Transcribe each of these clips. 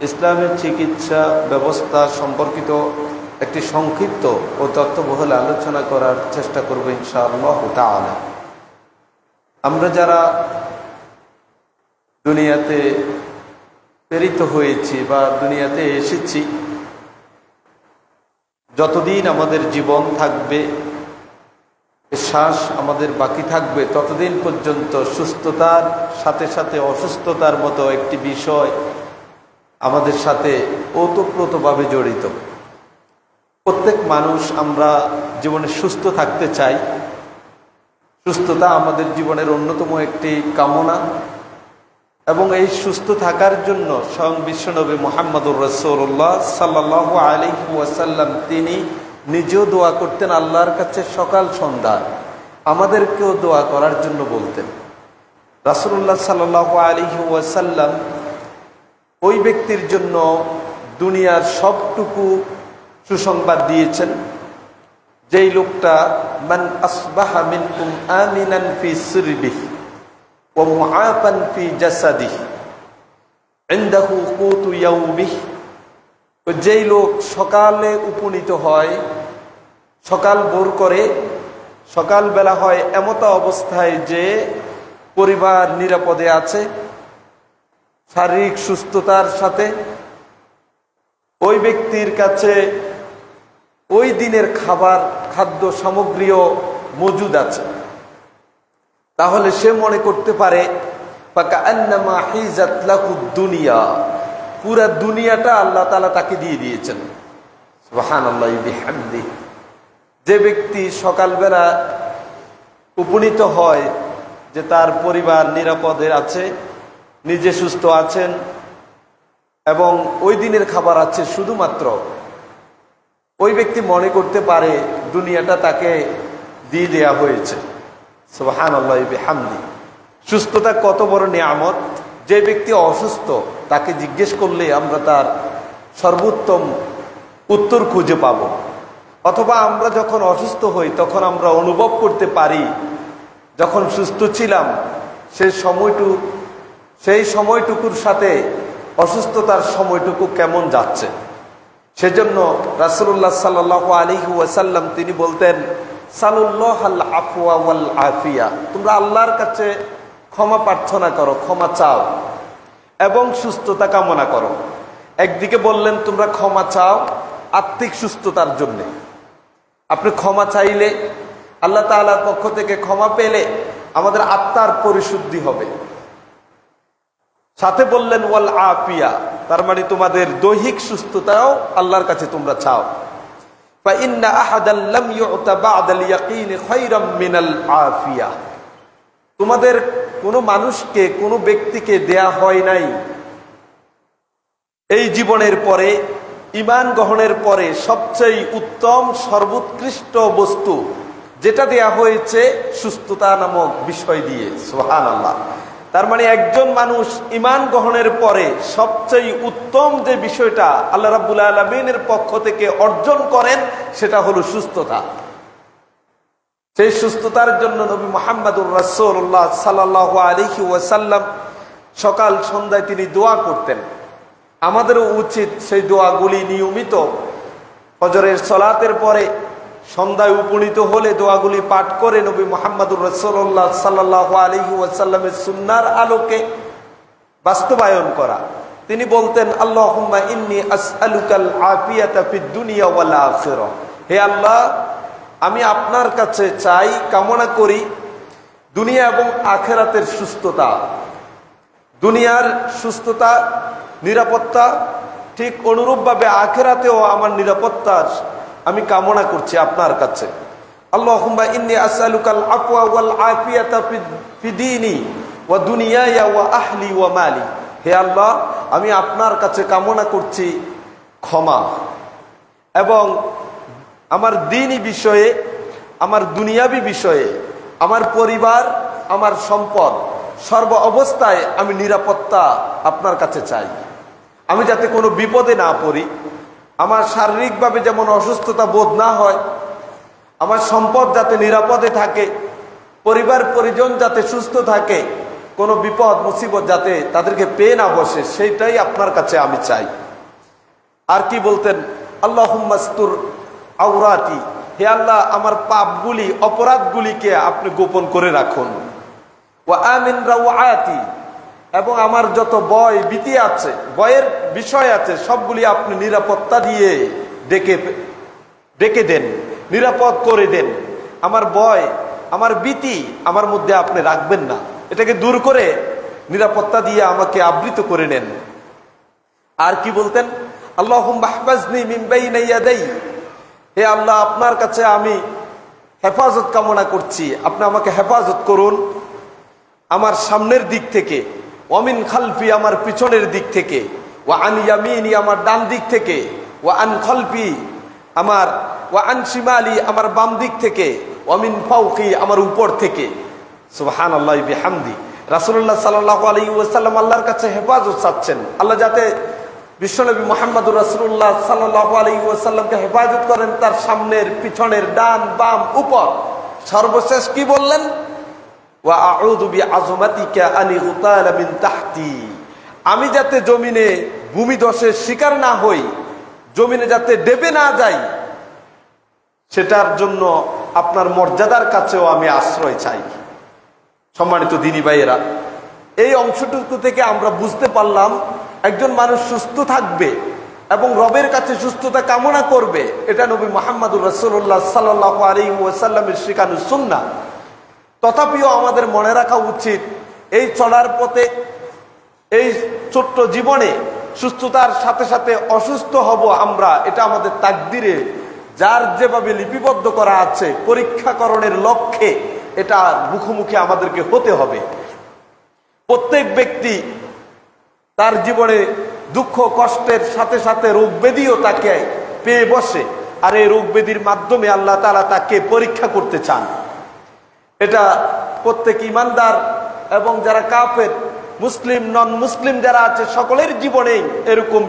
ইসলামের চিকিৎসা ব্যবস্থা সম্পর্কিত একটি সংক্ষিপ্ত ও তথ্যবহুল আলোচনা করার চেষ্টা করব ইনশাআল্লাহ তাআলা। আমরা যারা দুনিয়াতে প্রেরিত হয়েছি বা দুনিয়াতে এসেছি, যতদিন আমাদের জীবন থাকবে, শ্বাস আমাদের বাকি থাকবে, ততদিন পর্যন্ত সুস্থতার সাথে সাথে অসুস্থতার মতো একটি বিষয় আমাদের সাথে ওতপ্রোতভাবে জড়িত। প্রত্যেক মানুষ আমরা জীবনে সুস্থ থাকতে চাই। সুস্থতা আমাদের জীবনের অন্যতম একটি কামনা এবং এই সুস্থ থাকার জন্য স্বয়ং বিশ্বনবী মুহাম্মদুর রাসূলুল্লাহ সাল্লাল্লাহু আলাইহি ওয়াসাল্লাম তিনি নিজেও দোয়া করতেন আল্লাহর কাছে সকাল সন্ধ্যা, আমাদেরকেও দোয়া করার জন্য বলতেন। রাসূলুল্লাহ সাল্লাল্লাহু আলাইহি ওয়াসাল্লাম ওই ব্যক্তির জন্য দুনিয়ার সবটুকু সুসংবাদ দিয়েছেন যেই লোকটা মান আসবাহা মিনকুম আমিনান ফি সিরবিহি ওয়া মুআফান ফি জাসাদিহি ইনদাহু কুতু ইয়াউমিহি, যেই লোক সকালে উপনীত হয়, সকাল ভোর করে, সকালবেলা হয় এমত অবস্থায় যে পরিবার নিরাপদে আছে, শারীরিক সুস্থতার সাথে, ওই ব্যক্তির কাছে ওই দিনের খাদ্য সামগ্রীও মজুদ আছে। তাহলে সে মনে করতে পারে ফাকান্নামা হিজাত লাহুদ দুনিয়া, পুরা দুনিয়াটা আল্লাহ তাআলা তাকে দিয়ে দিয়েছেন। সুবহানাল্লাহি বিহামদিহি। যে ব্যক্তি সকালবেলা উপনীত হয় যে তার পরিবার নিরাপদে আছে, নিজে সুস্থ আছেন এবং ওই দিনের খাবার আছে শুধুমাত্র, ওই ব্যক্তি মনে করতে পারে দুনিয়াটা তাকে দিয়ে দেয়া হয়েছে। সুবহানাল্লাহি বিহামদিহি। সুস্থতা কত বড় নিয়ামত! যে ব্যক্তি অসুস্থ তাকে জিজ্ঞেস করলে আমরা তার সর্বোত্তম উত্তর খুঁজে পাব। অথবা আমরা যখন অসুস্থ হই তখন আমরা অনুভব করতে পারি যখন সুস্থ ছিলাম সেই সময়টুকুর সাথে অসুস্থতার সময়টুকু কেমন যাচ্ছে। সেজন্য রাসূলুল্লাহ সাল্লাল্লাহু আলাইহি ওয়াসাল্লাম তিনি বলতেন সালুল্লাহাল আফওয়া ওয়াল আফিয়া, তোমরা আল্লাহর কাছে ক্ষমা প্রার্থনা করো, ক্ষমা চাও এবং সুস্থতা কামনা করো। একদিকে বললেন তোমরা ক্ষমা চাও আত্মিক সুস্থতার জন্য, আপনি ক্ষমা চাইলে আল্লাহ তাআলার পক্ষ থেকে ক্ষমা পেলে আমাদের আত্মার পরিশুদ্ধি হবে। সাথে বললেন ওয়াল আফিয়া, তার মানে তোমাদের দৈহিক সুস্থতাও আল্লাহর কাছে তোমরা চাও। ফা ইন্না আহাদান লাম ইউতা বা'দাল ইয়াকিন খায়রাম মিনাল আফিয়া, তোমাদের কোনো মানুষকে, কোনো ব্যক্তিকে দেয়া হয় নাই এই জীবনের পরে, ঈমান গ্রহণের পরে সবচেয়ে উত্তম সর্বোৎকৃষ্ট বস্তু যেটা দেয়া হয়েছে সুস্থতা নামক বিষয় দিয়ে। সুবহানাল্লাহ। তার মানে একজন মানুষ ঈমান গ্রহণের পরে সবচেয়ে উত্তম যে বিষয়টা আল্লাহ রাব্বুল আলামিনের পক্ষ থেকে অর্জন করেন সেটা হলো সুস্থতা। সেই সুস্থতার জন্য নবী মুহাম্মদুর রাসূলুল্লাহ সাল্লাল্লাহু আলাইহি ওয়াসাল্লাম সকাল সন্ধ্যায় তিনি দোয়া করতেন। আমাদেরও উচিত সেই দোয়াগুলি নিয়মিত ফজরের সালাতের পরে, সন্ধ্যায় উপনীত হলে দোয়াগুলি পাঠ করে নবী মুহাম্মদুর রাসূলুল্লাহ সাল্লাল্লাহু আলাইহি ওয়াসাল্লামের সুন্নাহর আলোকে বাস্তবায়ন করা। তিনি বলতেন আল্লাহুম্মা ইন্নী আসআলুকাল আফিয়াতা ফিদ দুনিয়া ওয়াল আখিরাহ, হে আল্লাহ আমি আপনার কাছে চাই, কামনা করি দুনিয়া এবং আখিরাতের সুস্থতা। দুনিয়ার সুস্থতা, নিরাপত্তা, ঠিক অনুরূপভাবে আখিরাতেও আমার নিরাপত্তার আমি কামনা করছি আপনার কাছে। আল্লাহুম্মা ইন্নী আসআলুকাল আফওয়া ওয়াল আফিয়াতা ফি দীনি ওয়া দুনিয়ায়া ওয়া আহলি ওয়া মালি, হে আল্লাহ আমি আপনার কাছে কামনা করছি ক্ষমা এবং আমার দ্বীনি বিষয়ে, আমার দুনিয়াবি বিষয়ে, আমার পরিবার, আমার সম্পদ, সর্ব অবস্থায় আমি নিরাপত্তা আপনার কাছে চাই। আমি যাতে কোনো বিপদে না পড়ি, আমার শারীরিকভাবে যেমন অসুস্থতা বোধ না হয়, আমার সম্পদ যাতে নিরাপদে থাকে, পরিবার পরিজন যাতে সুস্থ থাকে, কোনো বিপদ মুসিবত যাতে তাদেরকে পেয়ে না বসে, সেইটাই আপনার কাছে আমি চাই। আর কি বলতেন, আল্লাহুম্মাস্তুর আওরাতি, হে আল্লাহ আমার পাপগুলি অপরাধগুলিকে আপনি গোপন করে রাখুন। ওয়া আমিন রাওয়াতি, এবং আমার যত ভয় ভীতি আছে, ভয়ের বিষয় আছে, সবগুলি আপনি নিরাপত্তা দিয়ে ডেকে দেন, নিরাপদ করে দেন। আমার ভয়, আমার ভীতি আমার মধ্যে আপনি রাখবেন না, এটাকে দূর করে নিরাপত্তা দিয়ে আমাকে আবৃত করে নেন। আর কি বলতেন, আল্লাহুম্মা হফাজনি মিন বাইনি ইয়াদাই, হে আল্লাহ আপনার কাছে আমি হেফাজত কামনা করছি, আপনি আমাকে হেফাজত করুন আমার সামনের দিক থেকে, ওয়া মিন খালফি আমার পিছনের দিক থেকে, ওয়া আন ইয়ামিনি আমার ডান দিক থেকে, ওয়া আন খালফি আমার, ওয়া আন শিমালি আমার বাম দিক থেকে, ওয়া মিন ফাওকি আমার উপর থেকে। সুবহানাল্লাহি বিহামদি। রাসূলুল্লাহ সাল্লাল্লাহু আলাইহি ওয়াসাল্লাম আল্লাহর কাছে হেফাজত চাচ্ছেন, আল্লাহ যাতে বিশ্বনবী মুহাম্মদুর রাসূলুল্লাহ সাল্লাল্লাহু আলাইহি ওয়াসাল্লামকে হেফাজত করেন, তার সামনের পিছনের ডান বাম উপর। সর্বশেষ কি বললেন, ওয়া আউযু বিআযমাতিকা আন ইগতালা মিন তাহতি, আমি যাতে জমিনে ভূমিধসের শিকার না হই, জমিনে যাতে ডেবে না যাই, সেটার জন্য আপনার মর্যাদার কাছেও আমি আশ্রয় চাই। সম্মানিত দিনী ভাইয়েরা, এই অংশটুকু থেকে আমরা বুঝতে পারলাম একজন মানুষ সুস্থ থাকবে এবং রবের কাছে সুস্থতা কামনা করবে, এটা নবী মুহাম্মদুর রাসূলুল্লাহ সাল্লাল্লাহু আলাইহি ওয়াসাল্লামের শিখানো সুন্নাহ। তথাপিও আমাদের মনে রাখা উচিত, এই চলার পথে, এই ছোট্ট জীবনে সুস্থতার সাথে সাথে অসুস্থ হব আমরা, এটা আমাদের তাকদিরে যার যেভাবে লিপিবদ্ধ করা আছে, পরীক্ষাকরণের লক্ষ্যে এটা মুখোমুখি আমাদেরকে হতে হবে। প্রত্যেক ব্যক্তি তার জীবনে দুঃখ কষ্টের সাথে সাথে রোগ ব্যাধিও তাকে পেয়ে বসে, আর এই রোগ ব্যাধির মাধ্যমে আল্লাহ তাআলা তাকে পরীক্ষা করতে চান। এটা প্রত্যেক ইমানদার এবং যারা কাফের, মুসলিম নন মুসলিম যারা আছে, সকলের জীবনেই এরকম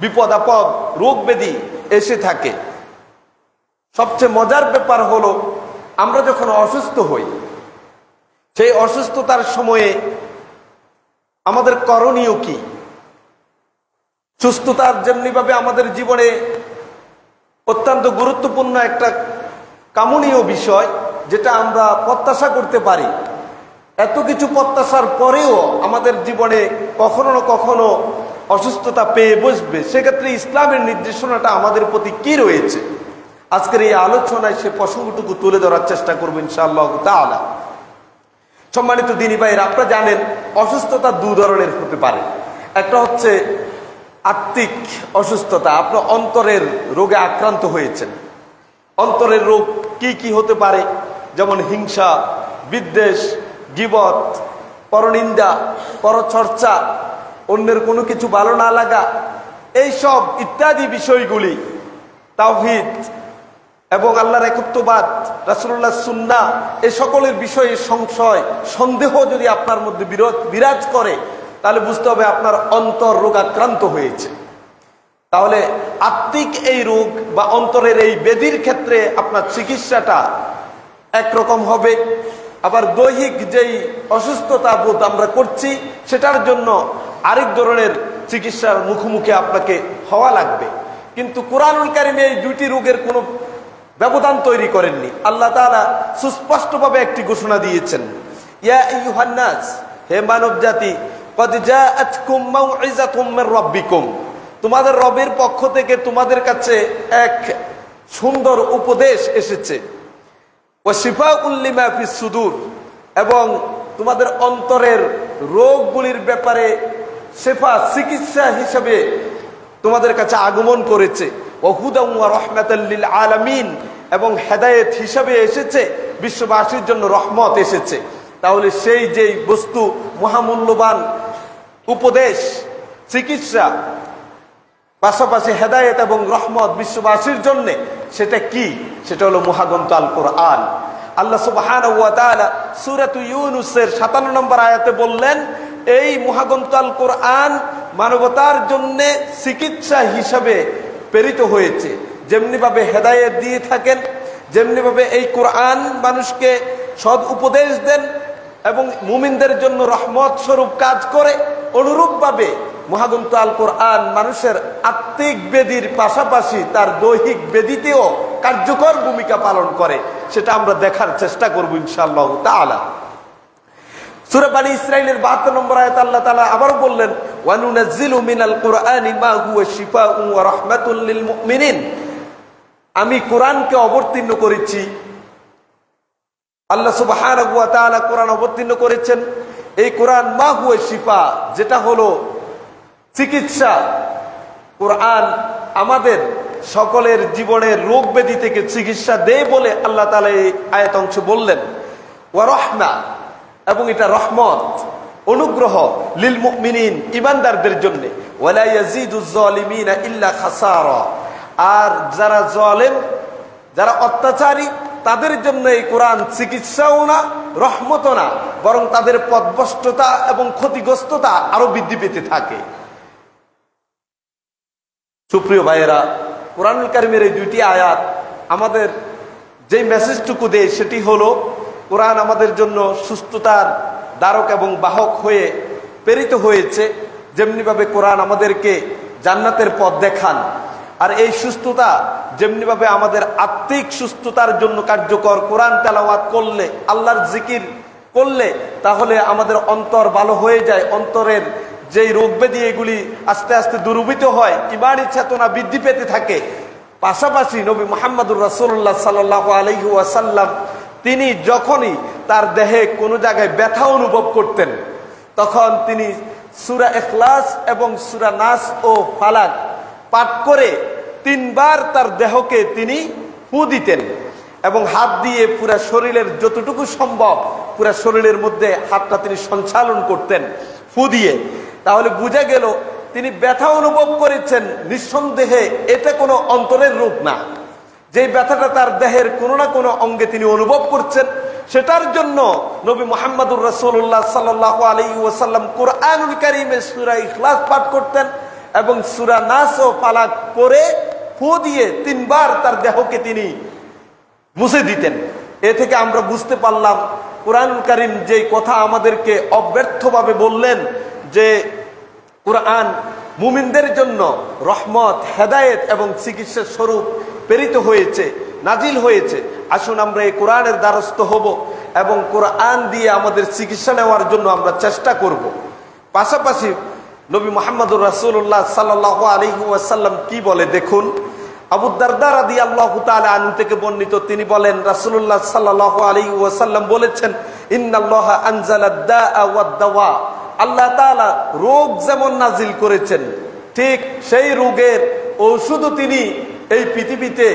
বিপদ আপদ রোগ ব্যাধি এসে থাকে। সবচেয়ে মজার ব্যাপার হলো, আমরা যখন অসুস্থ হই, সেই অসুস্থতার সময়ে আমাদের করণীয় কি? সুস্থতার যেমনিভাবে আমাদের জীবনে অত্যন্ত গুরুত্বপূর্ণ একটা কামনীয় বিষয়, যেটা আমরা প্রত্যাশা করতে পারি, এত কিছু প্রত্যাশার পরেও আমাদের জীবনে কখনো না কখনো অসুস্থতা পেয়ে বসবে। সেক্ষেত্রে ইসলামের নির্দেশনাটা আমাদের প্রতি কি রয়েছে, আজকের এই আলোচনায় সে প্রসঙ্গটুকু তুলে ধরার চেষ্টা করবো ইনশাআল্লাহ তাআলা। সম্মানিত দিনী ভাইয়েরা, আপনারা জানেন অসুস্থতা দু ধরনের হতে পারে। একটা হচ্ছে আত্মিক অসুস্থতা, আপনার অন্তরের রোগে আক্রান্ত হয়েছেন। অন্তরের রোগ কি কি হতে পারে, যেমন হিংসা, বিদ্বেষ, গীবত, পরনিন্দা, পরচর্চা, অন্যের কোনো কিছু ভালো না লাগা, এইসব ইত্যাদি বিষয়গুলি, তাওহীদ এবং আল্লাহর একত্ববাদ, রাসূলুল্লাহ সুন্নাহ, এই সকলের বিষয়ে সংশয় সন্দেহ যদি আপনার মধ্যে বিরাজ করে, তাহলে বুঝতে হবে আপনার অন্তর রোগ আক্রান্ত হয়েছে। তাহলে আত্মিক এই রোগ বা অন্তরের এই ব্যাধির ক্ষেত্রে আপনার চিকিৎসাটা একরকম হবে, আবার দৈহিক যেই অসুস্থতা বোধ আমরা করছি, সেটার জন্য আরেক ধরনের চিকিৎসার মুখোমুখি আপনাকে হওয়া লাগবে। কিন্তু কুরআনুল কারীমে এই দুইটি রোগের কোনো ব্যবধান তৈরি করেননি। আল্লাহ তাআলা সুস্পষ্টভাবে একটি ঘোষণা দিয়েছেন, ইয়া আইয়ুহান নাস, হে মানব জাতি, ক্বাদ জাআতকুম মাউইযাতুম মির রাব্বিকুম, তোমাদের রবের পক্ষ থেকে তোমাদের কাছে এক সুন্দর উপদেশ এসেছে। ওয়া শিফাউল লিমা ফিস সুদূর, এবং তোমাদের অন্তরের রোগগুলির ব্যাপারে শিফা, চিকিৎসা হিসেবে তোমাদের কাছে আগমন করেছে। ওয়া হুদাম ওয়া রাহমাতাল লিল আলামিন, এবং হেদায়েত হিসেবে এসেছে, বিশ্ববাসীর জন্য রহমত এসেছে। তাহলে সেই যেই বস্তু মহামূল্যবান উপদেশ, চিকিৎসা, পাশাপাশি হেদায়েত এবং রহমত বিশ্ববাসীর জন্য, সেটা কি? সেটা হলো মহাগ্রন্থ আল কোরআন। আল্লাহ সুবহানাহু ওয়া তাআলা সূরাত ইউনূসের 57 নম্বর আয়াতে বললেন, এই মহাগ্রন্থ আল কোরআন মানবতার জন্য চিকিৎসা হিসাবে প্রেরিত হয়েছে। যেমনিভাবে হেদায়েত দিয়ে থাকেন, যেমনিভাবে এই কোরআন মানুষকে সৎ উপদেশ দেন, এবং মুমিনদের জন্য রহমত স্বরূপ কাজ করে, অনুরূপভাবে মহাগ্রন্থ আল কোরআন মানুষের আত্মিক বেদির পাশাপাশি তার দৈহিক বেদিতেও কার্যকর ভূমিকা পালন করে। সেটা আমরা দেখার চেষ্টা করব ইনশাআল্লাহ তাআলা। সূরা বনী ইসরাঈলের 72 নম্বর আয়াত আল্লাহ তাআলা আবার বললেন, ওয়া নুনাজ্জিলু মিনাল কুরআনি মা হুয়া শিফাউন ওয়া রাহমাতুল লিল মুমিনিন। আমি কোরআনকে অবতীর্ণ করেছি, আল্লাহ সুবহানাহু ওয়া তাআলা কোরআন অবতীর্ণ করেছেন। এই কোরআন মা হুয়া শিফা, যেটা হলো চিকিৎসা। কোরআন আমাদের সকলের জীবনের রোগ ব্যাধি থেকে চিকিৎসা দেয় বলে আল্লাহ তাআলা এই আয়াত অংশ বললেন। ওয়া রাহমা, এবং এটা রহমত, অনুগ্রহ, লিল মুমিনিন, ঈমানদারদের জন্য। ওয়ালা ইয়াজিদুজ জালিমিনা ইল্লা খাসারা, আর যারা জালেম, যারা অত্যাচারী, তাদের জন্য এই কোরআন চিকিৎসাও না, রহমতও না, বরং তাদের পথভ্রষ্টতা এবং ক্ষতিগ্রস্ততা আরো বৃদ্ধি পেতে থাকে। সুপ্রিয় ভাইয়েরা, কোরআনুল কারীমের এই দুইটি আয়াত আমাদের যে মেসেজটুকু দেয় সেটি হলো, কোরআন আমাদের জন্য সুস্থতার দ্বারক এবং বাহক হয়ে প্রেরিত হয়েছে। যেমনিভাবে কোরআন আমাদেরকে জান্নাতের পথ দেখান, আর এই সুস্থতা যেমনিভাবে আমাদের আত্মিক সুস্থতার জন্য কার্যকর। কোরআন তেলাওয়াত করলে, আল্লাহর জিকির করলে, তাহলে আমাদের অন্তর ভালো হয়ে যায়। অন্তরের যেই রোগ ব্যাধি এগুলি আস্তে আস্তে দূরীভূত হয়, ঈমানি চেতনা বৃদ্ধি পেতে থাকে। পাশাপাশি নবী মুহাম্মদুর রাসূলুল্লাহ সাল্লাল্লাহু আলাইহি ওয়াসাল্লাম তিনি যখনই তার দেহে কোনো জায়গায় ব্যথা অনুভব করতেন, তখন তিনি সূরা ইখলাস এবং সূরা নাস ও ফালাক পাঠ করে 3 বার তার দেহকে তিনি ফু দিতেন এবং হাত দিয়ে পুরা শরীরের যতটুকু সম্ভব পুরা শরীরের মধ্যে হাতটা তিনি সঞ্চালন করতেন ফু দিয়ে। তাহলে বোঝা গেল তিনি ব্যথা অনুভব করেছেন। নিঃসন্দেহে এটা কোনো অন্তরের রোগ না, যে ব্যথাটা তার দেহের কোনো না কোনো অঙ্গে তিনি অনুভব করছেন। সেটার জন্য নবী মুহাম্মদুর রাসূলুল্লাহ সাল্লাল্লাহু আলাইহি ওয়াসাল্লাম কোরআনুল কারীমে সূরা ইখলাস পাঠ করতেন এবং সূরা নাস ও ফালাক পড়ে ফু দিয়ে 3 বার তার দেহকে তিনি মুছে দিতেন। এ থেকে আমরা বুঝতে পারলাম কোরআনুল কারীম যে কথা আমাদেরকে অব্যর্থভাবে বললেন যে কোরআন মুমিনদের জন্য রহমত, হেদায়েত এবং চিকিৎসার স্বরূপ প্রেরিত হয়েছে, নাজিল হয়েছে। আসুন আমরা এই কোরআনের দ্বারস্থ হব এবং কোরআন দিয়ে আমাদের চিকিৎসা নেওয়ার জন্য আমরা চেষ্টা করব। পাশাপাশি নবী মুহাম্মদুর রাসূলুল্লাহ সাল্লাল্লাহু আলাইহি ওয়াসাল্লাম কি বলে দেখুন। আবু দারদা রাদিয়াল্লাহু তাআলা আনহু থেকে বর্ণিত, তিনি বলেন রাসূলুল্লাহ সাল্লাল্লাহু আলাইহি ওয়াসাল্লাম বলেছেন, ইন্নাল্লাহা আনজালাদ দাআ ওয়াদ দাওয়া। আল্লাহ তাআলা রোগ যেমন নাজিল করেছেন, ঠিক সেই রোগের ঔষধও তিনি এই পৃথিবীতে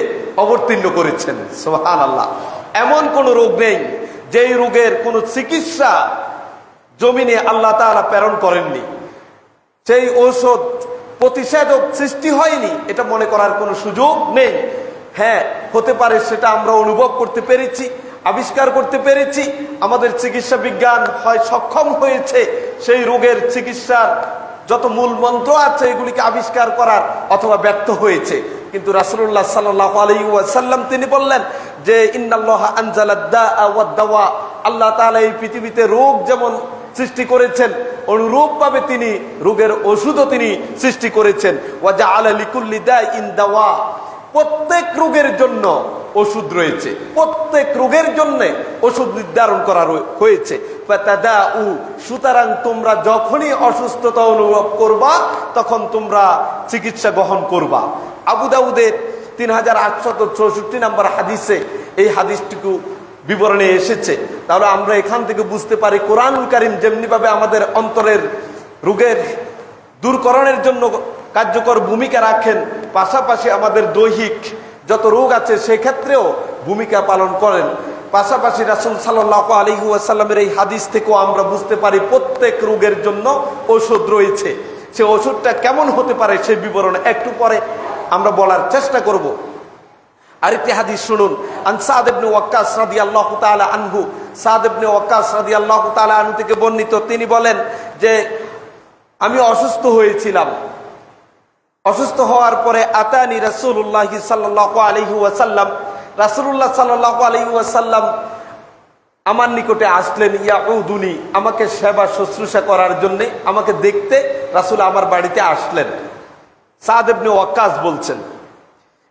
অবতীর্ণ করেছেন। সুবহানাল্লাহ। এমন কোন রোগ নেই যেই রোগের কোনো চিকিৎসা জমিনে আল্লাহ তাআলা প্রেরণ করেননি। সেই ঔষধ প্রতিষেধক সৃষ্টি হয়নি, এটা মনে করার কোনো সুযোগ নেই। হ্যাঁ, হতে পারে সেটা আমরা অনুভব করতে পেরেছি, আবিষ্কার করতে পেরেছি। আমাদের চিকিৎসা বিজ্ঞান হয় সক্ষম হয়েছে সেই রোগের চিকিৎসার যত মূল মন্ত্র আছে এগুলিকে আবিষ্কার করার, অথবা ব্যর্থ হয়েছে। কিন্তু রাসূলুল্লাহ সাল্লাল্লাহু আলাইহি ওয়াসাল্লাম তিনি বললেন যে ইন্নাল্লাহা আনজালাদ দাআ ওয়াদ দাওয়া। আল্লাহ তাআলা এই পৃথিবীতে রোগ যেমন সৃষ্টি করেছেন, অনুরূপভাবে তিনি রোগের ওষুধও তিনি সৃষ্টি করেছেন। ওয়া জাআলা লিকুল্লি দাইন দাওয়া। প্রত্যেক রোগের জন্য ওষুধ রয়েছে, প্রত্যেক রোগের জন্য ওষুধ নির্ধারণ করা হয়েছে। ফাতাদাউ, সুতরাং তোমরা যখনই অসুস্থতা অনুভব করবা তখন তোমরা চিকিৎসা গ্রহণ করবা। আবু দাউদের 3864 নম্বর হাদিসে এই হাদিসটুকু বিবরণে এসেছে। তাহলে আমরা এখান থেকে বুঝতে পারি কোরআনুল কারীম যেমনিভাবে আমাদের অন্তরের রোগের দূরকরণের জন্য কার্যকর ভূমিকা রাখেন, পাশাপাশি আমাদের দৈহিক যত রোগ আছে সেক্ষেত্রেও ভূমিকা পালন করেন। পাশাপাশি রাসূল সাল্লাল্লাহু আলাইহি ওয়াসাল্লামের এই হাদিস থেকেও আমরা বুঝতে পারি প্রত্যেক রোগের জন্য ঔষধ রয়েছে। সে ওষুধটা কেমন হতে পারে সেই বিবরণ একটু পরে আমরা বলার চেষ্টা করব। আরেকটি হাদিস শুনুন। আন সাদ ইবনে ওয়াক্কাস রাদিয়াল্লাহু তাআলা আনহু, সাদ ইবনে ওয়াক্কাস রাদিয়াল্লাহু তাআলা আনহু থেকে বর্ণিত, তিনি বলেন যে আমি অসুস্থ হয়েছিলাম। অসুস্থ হওয়ার পরে আতানি রাসূলুল্লাহ সাল্লাল্লাহু আলাইহি ওয়াসাল্লাম, রাসূলুল্লাহ সাল্লাল্লাহু আলাইহি ওয়াসাল্লাম আমার নিকটে আসলেন, ইয়াউদুনি, আমাকে সেবা শুশ্রূষা করার জন্য, আমাকে দেখতে রাসূল আমার বাড়িতে আসলেন। সাদ ইবনে ওয়াক্কাস বলছেন,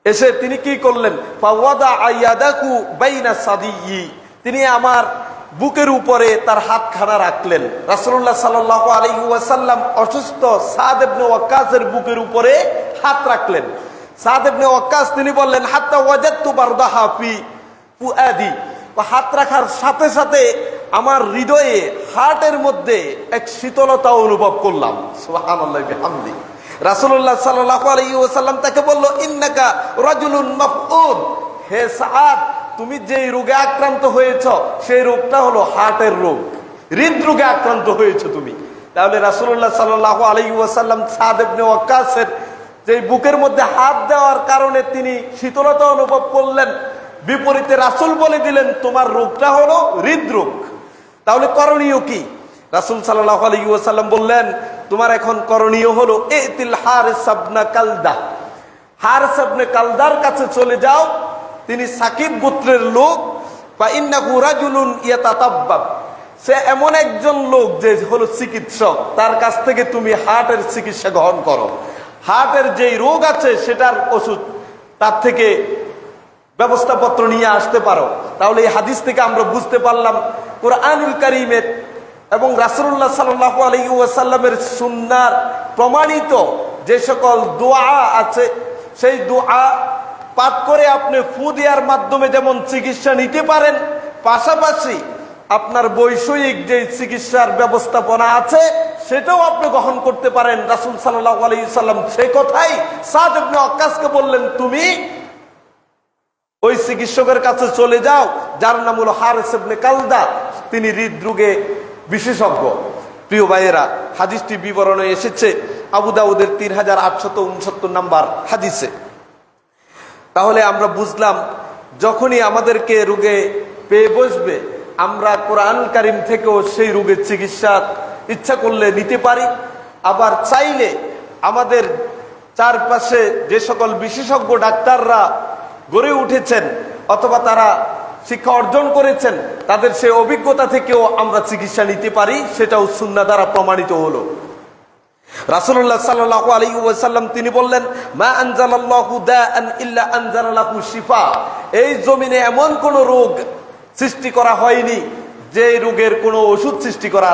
এসে তিনি কি করলেন, ফাওয়াদা আয়াদাকু বাইনা সাদিয়ি, তিনি আমার বুকের উপরে তার হাতখানা রাখলেন। রাসূলুল্লাহ সাল্লাল্লাহু আলাইহি ওয়াসাল্লাম অসুস্থ সাদ ইবনে ওয়াক্কাসের বুকের উপরে হাত রাখলেন। সাদ ইবনে ওয়াক্কাস তিনি বললেন, হাত্তা ওয়াজাদতু বারদাহা ফি ফুআদি, হাত রাখার সাথে সাথে আমার হৃদয়ে, হার্টের মধ্যে এক শীতলতা অনুভব করলাম। সুবহানাল্লাহি বিহামদি। রাসূলুল্লাহ সাল্লাল্লাহু আলাইহি ওয়াসাল্লাম তাকে বলল, ইন্নাকা রাজুলুন মাফউদ, হে সাদ, তুমি যেই রোগে আক্রান্ত হয়েছ সেই রোগটা হলো হার্টের রোগ, হৃদরোগে আক্রান্ত হয়েছে তুমি। তাহলে রাসূলুল্লাহ সাল্লাল্লাহু আলাইহি ওয়াসাল্লাম সাদ ইবনে ওয়াক্কাসের যে বুকের মধ্যে হাত দেওয়ার কারণে তিনি শীতলতা অনুভব করলেন, বিপরীতে রাসূল বলে দিলেন তোমার রোগটা হলো হৃদরোগ। তাহলে করণীয় কি? রাসূল সাল্লাল্লাহু আলাইহি ওয়াসাল্লাম বললেন, তোমার এখন করণীয় হলো ইতিল হারিস ইবনে কালদা, হারিস ইবনে কালদার কাছে চলে যাও, তিনি সাকিব গোত্রের লোক। বা ইন্নাহু রাজুলুন ইয়াতাতাব্বাব, সে এমন একজন লোক যে হলো চিকিৎসক, তার কাছ থেকে তুমি হার্টের চিকিৎসা গ্রহণ করো। হার্টের যেই রোগ আছে সেটার ওষুধ তার থেকে ব্যবস্থাপত্র নিয়ে আসতে পারো। তাহলে এই হাদিস থেকে আমরা বুঝতে পারলাম কুরআনুল কারীমের এবং রাসূলুল্লাহ সাল্লাল্লাহু আলাইহি ওয়াসাল্লামের সুন্নাহর প্রমাণিত যে সকল দোয়া আছে, সেই দোয়া পাঠ করে আপনি ফু দেওয়ার মাধ্যমে যেমন চিকিৎসা নিতে পারেন, পাশাপাশি আপনার বৈষয়িক যে চিকিৎসার ব্যবস্থাপনা আছে সেটাও আপনি গ্রহণ করতে পারেন। রাসূল সাল্লাল্লাহু আলাইহি ওয়াসাল্লাম সেই কথাই সাদ ইবনে ওয়াক্কাসকে বললেন, তুমি ওই চিকিৎসকের কাছে চলে যাও যার নাম হলো হারিস ইবনে কালদা, তিনি হৃদরোগে বিশেষজ্ঞ। প্রিয় ভাইয়েরা, হাদিসটি বিবরণে এসেছে আবু দাউদের 3869 নাম্বার হাদিসে। তাহলে আমরা বুঝলাম, যখনই আমাদেরকে রোগে পেয়ে বসবে, আমরা কোরআনুল কারীম থেকেও সেই রোগের চিকিৎসা ইচ্ছা করলে নিতে পারি। আবার চাইলে আমাদের চারপাশে যে সকল বিশেষজ্ঞ ডাক্তাররা গড়ে উঠেছেন অথবা তারা শিক্ষা অর্জন করেছেন, তাদের সেই অভিজ্ঞতা থেকেও আমরা চিকিৎসা নিতে পারি, সেটাও সুন্নাহ দ্বারা প্রমাণিত হলো। রাসূলুল্লাহ সাল্লাল্লাহু আলাইহি ওয়াসাল্লাম তিনি বললেন, মা আনজালাল্লাহু দাআন ইল্লা আনজালা লাহু শিফা, এই জমিনে এমন কোন রোগ সৃষ্টি করা হয়নি যে রোগের কোনো ওষুধ সৃষ্টি করা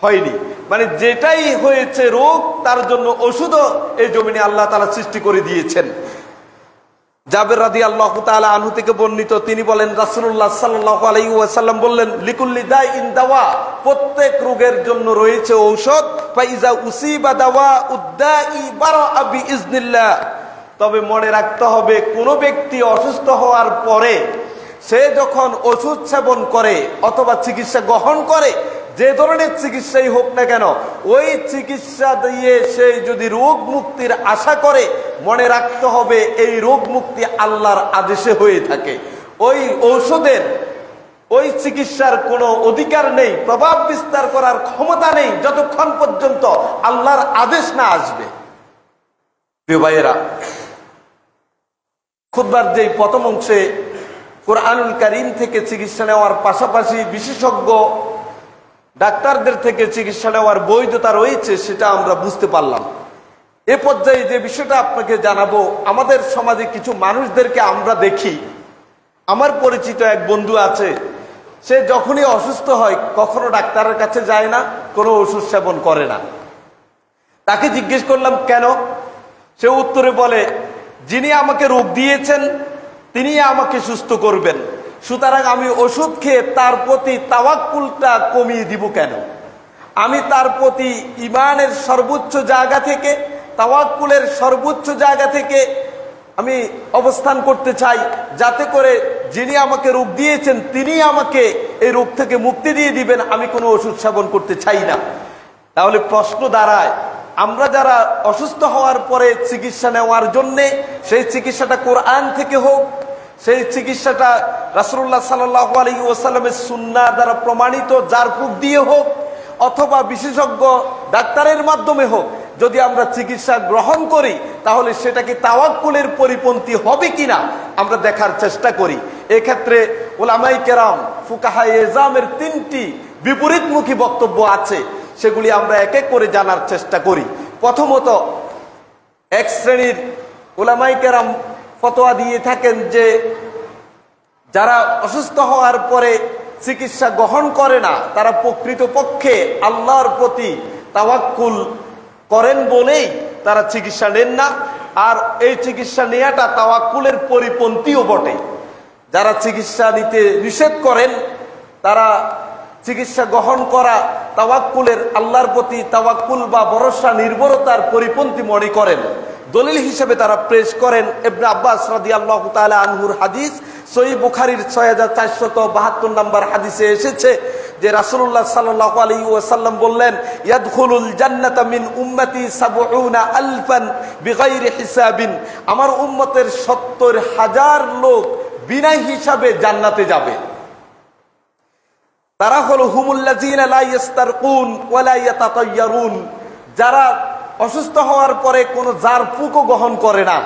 হয়নি। মানে যেটাই হয়েছে রোগ, তার জন্য ওষুধও এই জমিনে আল্লাহ তাআলা সৃষ্টি করে দিয়েছেন। জাবের রাদিয়াল্লাহু তাআলা আনহু থেকে বর্ণিত, তিনি বলেন রাসূলুল্লাহ সাল্লাল্লাহু আলাইহি ওয়াসাল্লাম বললেন, লিকুল্লি দাইন দাওয়া, প্রত্যেক রোগের জন্য রয়েছে ঔষধ। ফাইজা উসিবা দাওয়া উদ্দাই বারাআ বিইজনিল্লাহ, তবে মনে রাখতে হবে কোন ব্যক্তি অসুস্থ হওয়ার পরে সে যখন ওষুধ সেবন করে অথবা চিকিৎসা গ্রহণ করে, যে ধরনের চিকিৎসাই হোক না কেন, ওই চিকিৎসা দিয়ে সে যদি রোগ মুক্তির আশা করে, মনে রাখতে হবে এই রোগ মুক্তি আল্লাহর আদেশে হয়ে থাকে। ওই ঔষধের, ওই চিকিৎসার কোনো অধিকার নেই, প্রভাব বিস্তার করার ক্ষমতা নেই যতক্ষণ পর্যন্ত আল্লাহর আদেশ না আসবে। প্রিয় ভাইয়েরা, খুতবার যেই প্রথম অংশে কোরআনুল কারীম থেকে চিকিৎসা নেওয়ার পাশাপাশি বিশেষজ্ঞ ডাক্তারদের থেকে চিকিৎসা নেওয়ার বৈধতা রয়েছে, সেটা আমরা বুঝতে পারলাম। এ পর্যায়ে যে বিষয়টা আপনাকে জানাবো, আমাদের সমাজে কিছু মানুষদেরকে আমরা দেখি, আমার পরিচিত এক বন্ধু আছে, সে যখনই অসুস্থ হয় কখনো ডাক্তারের কাছে যায় না, কোনো ওষুধ সেবন করে না। তাকে জিজ্ঞেস করলাম কেন? সে উত্তরে বলে, যিনি আমাকে রোগ দিয়েছেন তিনি আমাকে সুস্থ করবেন, সুতরাং আমি ওষুধ খেয়ে তার প্রতি তাওয়াক্কুলটা কমিয়ে দিব কেন? আমি তার প্রতি ঈমানের সর্বোচ্চ জায়গা থেকে, তাওয়াক্কুলের সর্বোচ্চ জায়গা থেকে আমি অবস্থান করতে চাই, যাতে করে যিনি আমাকে রোগ দিয়েছেন তিনি আমাকে এই রোগ থেকে মুক্তি দিয়ে দিবেন, আমি কোনো ওষুধ সেবন করতে চাই না। তাহলে প্রশ্ন দাঁড়ায়, আমরা যারা অসুস্থ হওয়ার পরে চিকিৎসা নেওয়ার জন্যে, সেই চিকিৎসাটা কোরআন থেকে হোক, সেই চিকিৎসাটা রাসূলুল্লাহ সাল্লাল্লাহু আলাইহি ওয়াসাল্লামের সুন্নাহ দ্বারা প্রমাণিত জারফুক দিয়ে হোক, অথবা বিশেষজ্ঞ ডাক্তারের মাধ্যমে হোক, যদি আমরা চিকিৎসা গ্রহণ করি তাহলে সেটা কি তাওয়াক্কুলের পরিপন্থী হবে কিনা আমরা দেখার চেষ্টা করি। এক্ষেত্রে উলামায়ে কেরাম ফুকাহায়ে এজামের 3টি বিপরীতমুখী বক্তব্য আছে, সেগুলি আমরা এক এক করে জানার চেষ্টা করি। প্রথমত, এক শ্রেণীর উলামায়ে কেরাম ফতোয়া দিয়ে থাকেন যে যারা অসুস্থ হওয়ার পরে চিকিৎসা গ্রহণ করে না তারা প্রকৃতপক্ষে আল্লাহর প্রতি তাওয়াক্কুল করেন বলেই তারা চিকিৎসা নেন না, আর এই চিকিৎসা নেওয়াটা তাওয়াক্কুলের পরিপন্থীও বটে। যারা চিকিৎসা নিতে নিষেধ করেন তারা চিকিৎসা গ্রহণ করা তাওয়াক্কুলের, আল্লাহর প্রতি তাওয়াক্কুল বা ভরসা নির্ভরতার পরিপন্থী মনে করেন। দলিল হিসেবে তারা পেশ করেন ইবনে আব্বাস রাদিয়াল্লাহু তাআলা আনহুর হাদিস। সহিহ বুখারীর 6472 নম্বর হাদিসে এসেছে যে রাসূলুল্লাহ সাল্লাল্লাহু আলাইহি ওয়াসাল্লাম বললেন, ইয়াদখুলুল জান্নাতা মিন উম্মতি ৭০,০০০ বিগাইরি হিসাবিন, আমার উম্মতের ৭০,০০০ লোক বিনা হিসাবে জান্নাতে যাবে। তারা হলো হুমুল্লাযিনা লা ইস্তারকুন ওয়া লা ইয়াতাতায়্যারুন, যারা অসুস্থ হওয়ার পরে কোনো জারফুকও গ্রহণ করে না,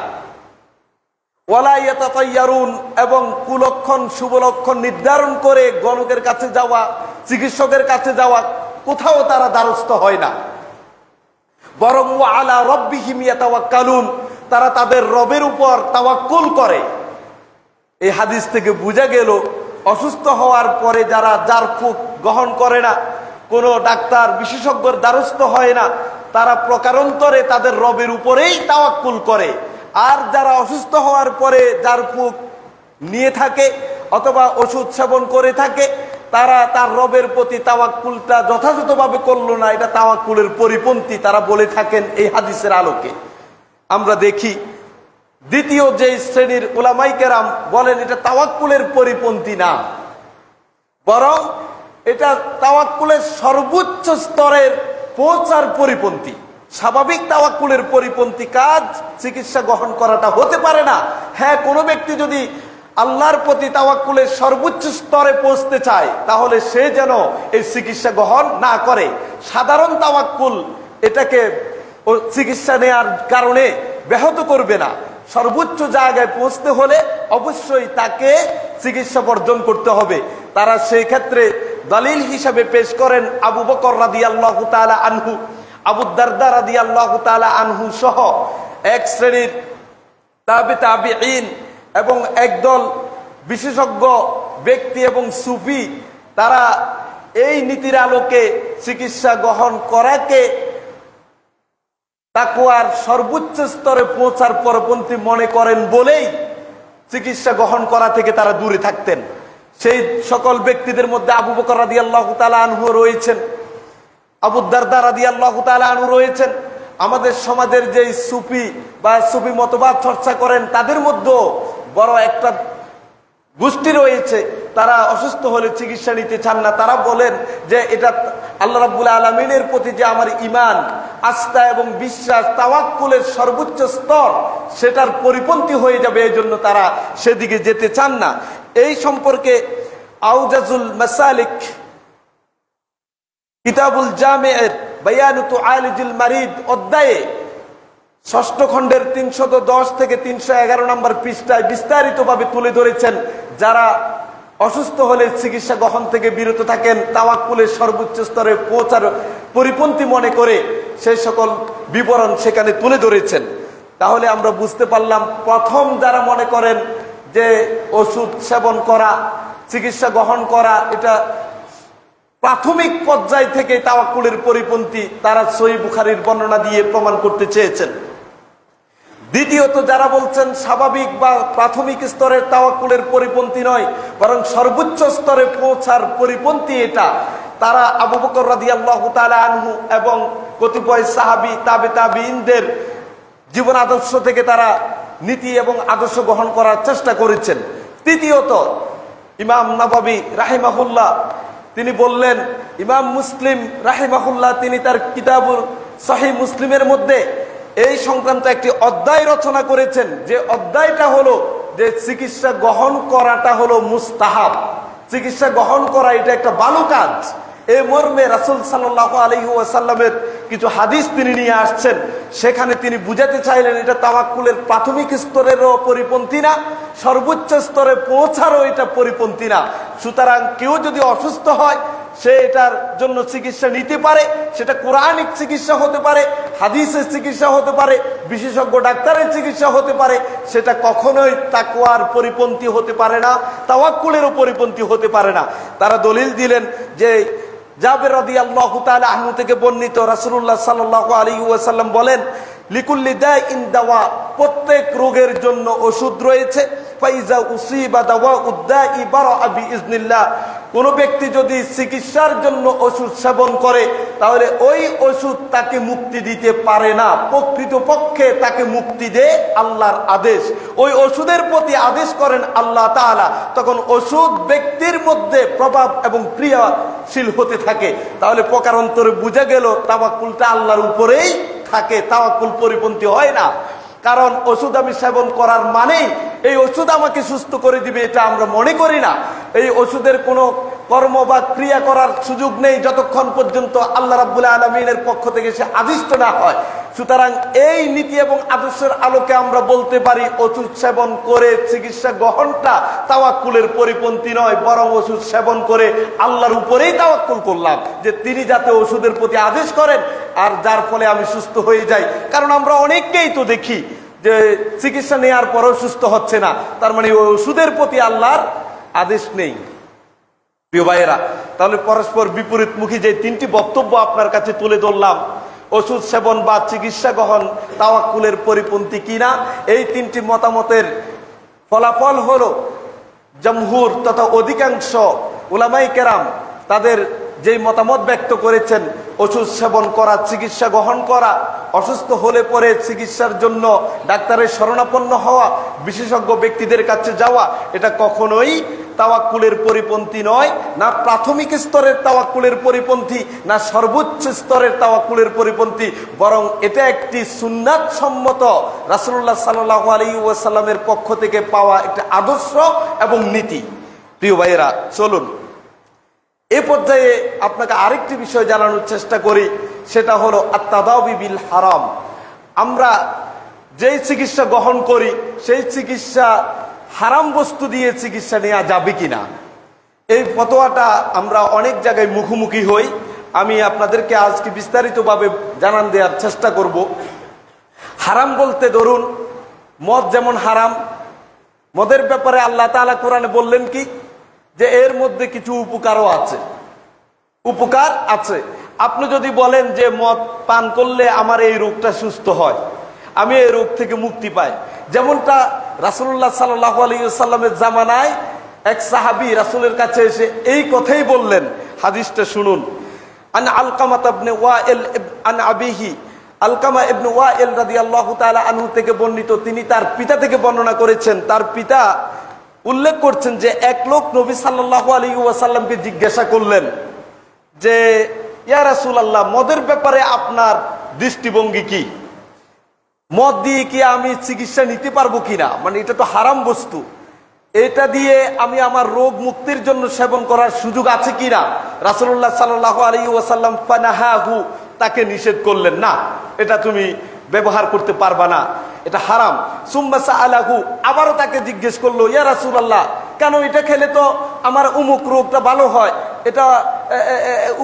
ওয়ালা ইয়াতাতায়্যারুন, এবং কুলক্ষণ শুভলক্ষণ নির্ধারণ করে গণকের কাছে যাওয়া, চিকিৎসকের কাছে যাওয়া, কোথাও তারা দ্বারস্থ হয় না, বরং ওয়া আলা রাব্বিহিম ইয়াতাওয়াক্কালুন, তারা তাদের রবের উপর তাওয়াক্কুল করে। এই হাদিস থেকে বোঝা গেল অসুস্থ হওয়ার পরে যারা জারফুক গ্রহণ করে না, কোনো ডাক্তার বিশেষজ্ঞর দ্বারস্থ হয় না, তারা প্রকারান্তরে তাদের রবের উপরেই তাওয়াক্কুল করে। আর যারা অসুস্থ হওয়ার পরে জারফুক নিয়ে থাকে অথবা ওষুধ সেবন করে থাকে, তারা তার রবের প্রতি তাওয়াক্কুলটা যথাযথভাবে করলো না, এটা তাওয়াক্কুলের পরিপন্থী তারা বলে থাকেন এই হাদিসের আলোকে। আমরা দেখি দ্বিতীয় যে শ্রেণীর উলামায়ে কেরাম বলেন এটা তাওয়াক্কুলের পরিপন্থী না, বরং এটা তাওয়াক্কুলের সর্বোচ্চ স্তরের পৌঁছার পরিপন্থী। স্বাভাবিক তাওয়াক্কুলের পরিপন্থী কাজ চিকিৎসা গ্রহণ করাটা হতে পারে না। হ্যাঁ, কোনো ব্যক্তি যদি আল্লাহর প্রতি তাওয়াক্কুলের সর্বোচ্চ স্তরে পৌঁছতে চায় তাহলে সে যেন এই চিকিৎসা গ্রহণ না করে। সাধারণ তাওয়াক্কুল এটাকে চিকিৎসা নেওয়ার কারণে ব্যাহত করবে না। সর্বোচ্চ জায়গায় পৌঁছতে হলে অবশ্যই তাকে চিকিৎসা বর্জন করতে হবে। তারা সেই ক্ষেত্রে দলিল হিসাবে পেশ করেন আবু বকর রাদিয়াল্লাহু তাআলা আনহু, আবু দারদা রাদিয়াল্লাহু তাআলা আনহু সহ এক শ্রেণীর তাবিঈন এবং একদল বিশেষজ্ঞ ব্যক্তি এবং সুফি, তারা এই নীতির আলোকে চিকিৎসা গ্রহণ করাকে তাকওয়ার সর্বোচ্চ স্তরে পৌঁছার পরপন্থী মনে করেন বলেই চিকিৎসা গ্রহণ করা থেকে তারা দূরে থাকতেন। সেই সকল ব্যক্তিদের মধ্যে আবু বকর রাদিয়াল্লাহু তাআলা আনহু রয়েছেন, আবু দারদা রাদিয়াল্লাহু তাআলা আনহু রয়েছেন। আমাদের সমাজের যে সুফি বা সুফি মতবাদ চর্চা করেন তাদের মধ্যে বড় একটা গোষ্ঠী রয়েছে, তারা অসুস্থ হলে চিকিৎসা নিতে চান না। তারা বলেন যে এটা আল্লাহ রাব্বুল আলামিনের প্রতি যে আমার ঈমান, আস্থা এবং বিশ্বাস, তাওয়াক্কুলের সর্বোচ্চ স্তর, সেটার পরিপন্থী হয়ে যাবে, এই জন্য তারা সেদিকে যেতে চান না। এই সম্পর্কে আউজাজুল মাসালিক কিতাবুল জামি'এর বায়ানু তুআলিজুল মারিদ অধ্যায়ে ৬ষ্ঠ খণ্ডের ৩১০ থেকে ৩১১ নম্বর পৃষ্ঠায় বিস্তারিতভাবে তুলে ধরেছেন যারা অসুস্থ হলে চিকিৎসা গ্রহণ থেকে বিরত থাকেন, তাওয়াক্কুলের সর্বোচ্চ স্তরে পৌঁছার পরিপন্থী মনে করে সেই সকল বিবরণ সেখানে তুলে ধরেছেন। তাহলে আমরা বুঝতে পারলাম, প্রথম যারা মনে করেন যে ওষুধ সেবন করা, চিকিৎসা গ্রহণ করা এটা প্রাথমিক পর্যায় থেকে তাওয়াক্কুলের পরিপন্থী, তারা সহিহ বুখারীর বর্ণনা দিয়ে প্রমাণ করতে চেয়েছেন। দ্বিতীয়ত যারা বলছেন স্বাভাবিক বা প্রাথমিক স্তরের তাওয়াক্কুলের পরিপন্থী নয়, বরং সর্বোচ্চ স্তরে পৌঁছার পরিপন্থী এটা, তারা আবু বকর রাদিয়াল্লাহু তাআলা আনহু এবং কতিপয় সাহাবী তাবিঈনদের জীবন আদর্শ থেকে তারা নীতি এবং আদর্শ গ্রহণ করার চেষ্টা করেছেন। তৃতীয়ত ইমাম নববী রাহিমাহুল্লাহ তিনি বললেন, ইমাম মুসলিম রাহিমাহুল্লাহ তিনি তার কিতাবুল সহিহ মুসলিমের মধ্যে এই সংক্রান্ত একটি অধ্যায় রচনা করেছেন, যে অধ্যায়টা হলো যে চিকিৎসা গ্রহণ করাটা হলো মুস্তাহাব। চিকিৎসা গ্রহণ করা এটা একটা ভালো কাজ, এই মর্মে রাসূল সাল্লাল্লাহু আলাইহি ওয়াসাল্লামের কিছু হাদিস তিনি নিয়ে আসছেন। সেখানে তিনি বুঝাতে চাইলেন এটা তাওয়াক্কুলের প্রাথমিক স্তরেরও পরিপন্থী না, সর্বোচ্চ স্তরে পৌঁছারও এটা পরিপন্থী না। সুতরাং কেউ যদি অসুস্থ হয় সে এটার জন্য চিকিৎসা নিতে পারে, সেটা কোরআনিক চিকিৎসা হতে পারে, হাদিসের চিকিৎসা হতে পারে, বিশেষজ্ঞ ডাক্তারের চিকিৎসা হতে পারে। সেটা কখনোই তাকওয়ার পরিপন্থী হতে পারে না, তাওয়াক্কুলেরও পরিপন্থী হতে পারে না। তারা দলিল দিলেন যে জাবের রাদিয়াল্লাহু তাআলা আনহু থেকে বর্ণিত, রাসূলুল্লাহ সাল্লাল্লাহু আলাইহি ওয়াসাল্লাম বলেন, লিকুল্লি দাইন দাওয়া, প্রত্যেক রোগের জন্য ওষুধ রয়েছে। ফাইজা উসিবা দাওয়াউদ দাই বারাআ বিইজনিল্লাহ, কোন ব্যক্তি যদি চিকিৎসার জন্য ওষুধ সেবন করে তাহলে ওই ওষুধ তাকে মুক্তি দিতে পারে না, প্রকৃতপক্ষে তাকে মুক্তি দেয় আল্লাহর আদেশ। ওই ওষুধের প্রতি আদেশ করেন আল্লাহ তাআলা, তখন ওষুধ ব্যক্তির মধ্যে প্রভাব এবং ক্রিয়াশীল হতে থাকে। তাহলে প্রকারান্তরে বোঝা গেল তাওয়াক্কুলটা আল্লাহর উপরেই থাকে, তাওয়াক্কুল পরিপন্থী হয় না। কারণ ওষুধ আমি সেবন করার মানেই এই ওষুধ আমাকে সুস্থ করে দিবে, এটা আমরা মনে করি না। এই ওষুধের কোনো কর্ম বা ক্রিয়া করার সুযোগ নেই যতক্ষণ পর্যন্ত আল্লাহ রাব্বুল আলামিনের পক্ষ থেকে সে আদিষ্ট না হয়। সুতরাং এই নীতি এবং আদর্শের আলোকে আমরা বলতে পারি ওষুধ সেবন করে চিকিৎসা গ্রহণটা তাওয়াক্কুলের পরিপন্থী নয়, বরং ওষুধ সেবন করে আল্লাহর উপরেই তাওয়াক্কুল করলাম যে তিনি যাতে ওষুধের প্রতি আদেশ করেন আর যার ফলে আমি সুস্থ হয়ে যাই। কারণ আমরা অনেককেই তো দেখি যে চিকিৎসা নেওয়ার পরেও সুস্থ হচ্ছে না, তার মানে ওই ওষুধের প্রতি আল্লাহর আদেশ নেই। প্রিয় ভাইয়েরা, তাহলে পরস্পর বিপরীতমুখী যে তিনটি বক্তব্য আপনার কাছে তুলে ধরলাম, ওষুধ সেবন বা চিকিৎসা গ্রহণ তাওয়াক্কুলের পরিপন্থী কিনা, এই তিনটি মতামতের ফলাফল হলো জমহুর তথা অধিকাংশ উলামায়ে কেরাম তাদের যেই মতামত ব্যক্ত করেছেন, ওষুধ সেবন করা, চিকিৎসা গ্রহণ করা, অসুস্থ হলে পরে চিকিৎসার জন্য ডাক্তারের শরণাপন্ন হওয়া, বিশেষজ্ঞ ব্যক্তিদের কাছে যাওয়া, এটা কখনোই তাওয়াক্কুলের পরিপন্থী নয়, না প্রাথমিক স্তরের তাওয়াক্কুলের পরিপন্থী, না সর্বোচ্চ স্তরের তাওয়াক্কুলের পরিপন্থী, বরং এটা একটি সুন্নাত সম্মত রাসূলুল্লাহ সাল্লাল্লাহু আলাইহি ওয়াসাল্লামের পক্ষ থেকে পাওয়া একটা আদর্শ এবং নীতি। প্রিয় ভাইয়েরা, চলুন এ পর্যায়ে আপনাকে আরেকটি বিষয় জানানোর চেষ্টা করি, সেটা হলো আত-তাদাবি বিল হারাম। আমরা যেই চিকিৎসা গ্রহণ করি সেই চিকিৎসা হারাম বস্তু দিয়ে চিকিৎসা নেওয়া যাবে কিনা, এই ফতোয়াটা আমরা অনেক জায়গায় মুখোমুখি হই। আমি আপনাদেরকে আজকে বিস্তারিতভাবে জানান দেওয়ার চেষ্টা করব। হারাম বলতে ধরুন মদ যেমন হারাম, মদের ব্যাপারে আল্লাহ তাআলা কোরআনে বললেন কি যে এর মধ্যে কিছু উপকারও আছে, উপকার আছে। আপনি যদি বলেন যে মদ পান করলে আমার এই রোগটা সুস্থ হয়, আমি এই রোগ থেকে মুক্তি পাই, যেমনটা রাসূলুল্লাহ সাল্লাল্লাহু আলাইহি ওয়াসাল্লামের জামানায় এক সাহাবী রাসূলের কাছে এসে এই কথাই বললেন। হাদিসটা শুনুন। আন আলকামা ইবনে ওয়াইল আন আবিহি, আলকামা ইবনে ওয়াইল রাদিয়াল্লাহু তাআলা আনহু থেকে বর্ণিত, তিনি তার পিতা থেকে বর্ণনা করেছেন। তার পিতা উল্লেখ করছেন যে এক লোক নবী সাল্লাল্লাহু আলাইহি ওয়াসাল্লামকে জিজ্ঞাসা করলেন যে ইয়া রাসূলুল্লাহ, মদের ব্যাপারে আপনার দৃষ্টিভঙ্গি কি? মদ দিয়ে কি আমি চিকিৎসা নিতে পারবো কিনা, মানে এটা তো হারাম বস্তু, এটা দিয়ে আমি আমার রোগ মুক্তির জন্য সেবন করার সুযোগ আছে কিনা? রাসূলুল্লাহ সাল্লাল্লাহু আলাইহি ওয়াসাল্লাম ফানাহাহু, তাকে নিষেধ করলেন, না এটা তুমি ব্যবহার করতে পারবা না, এটা হারাম। সুম্মা সাআলাহু, আবারও তাকে জিজ্ঞেস করলো, ইয়া রাসূলুল্লাহ, কেন এটা খেলে তো আমার অমুক রোগটা ভালো হয়, এটা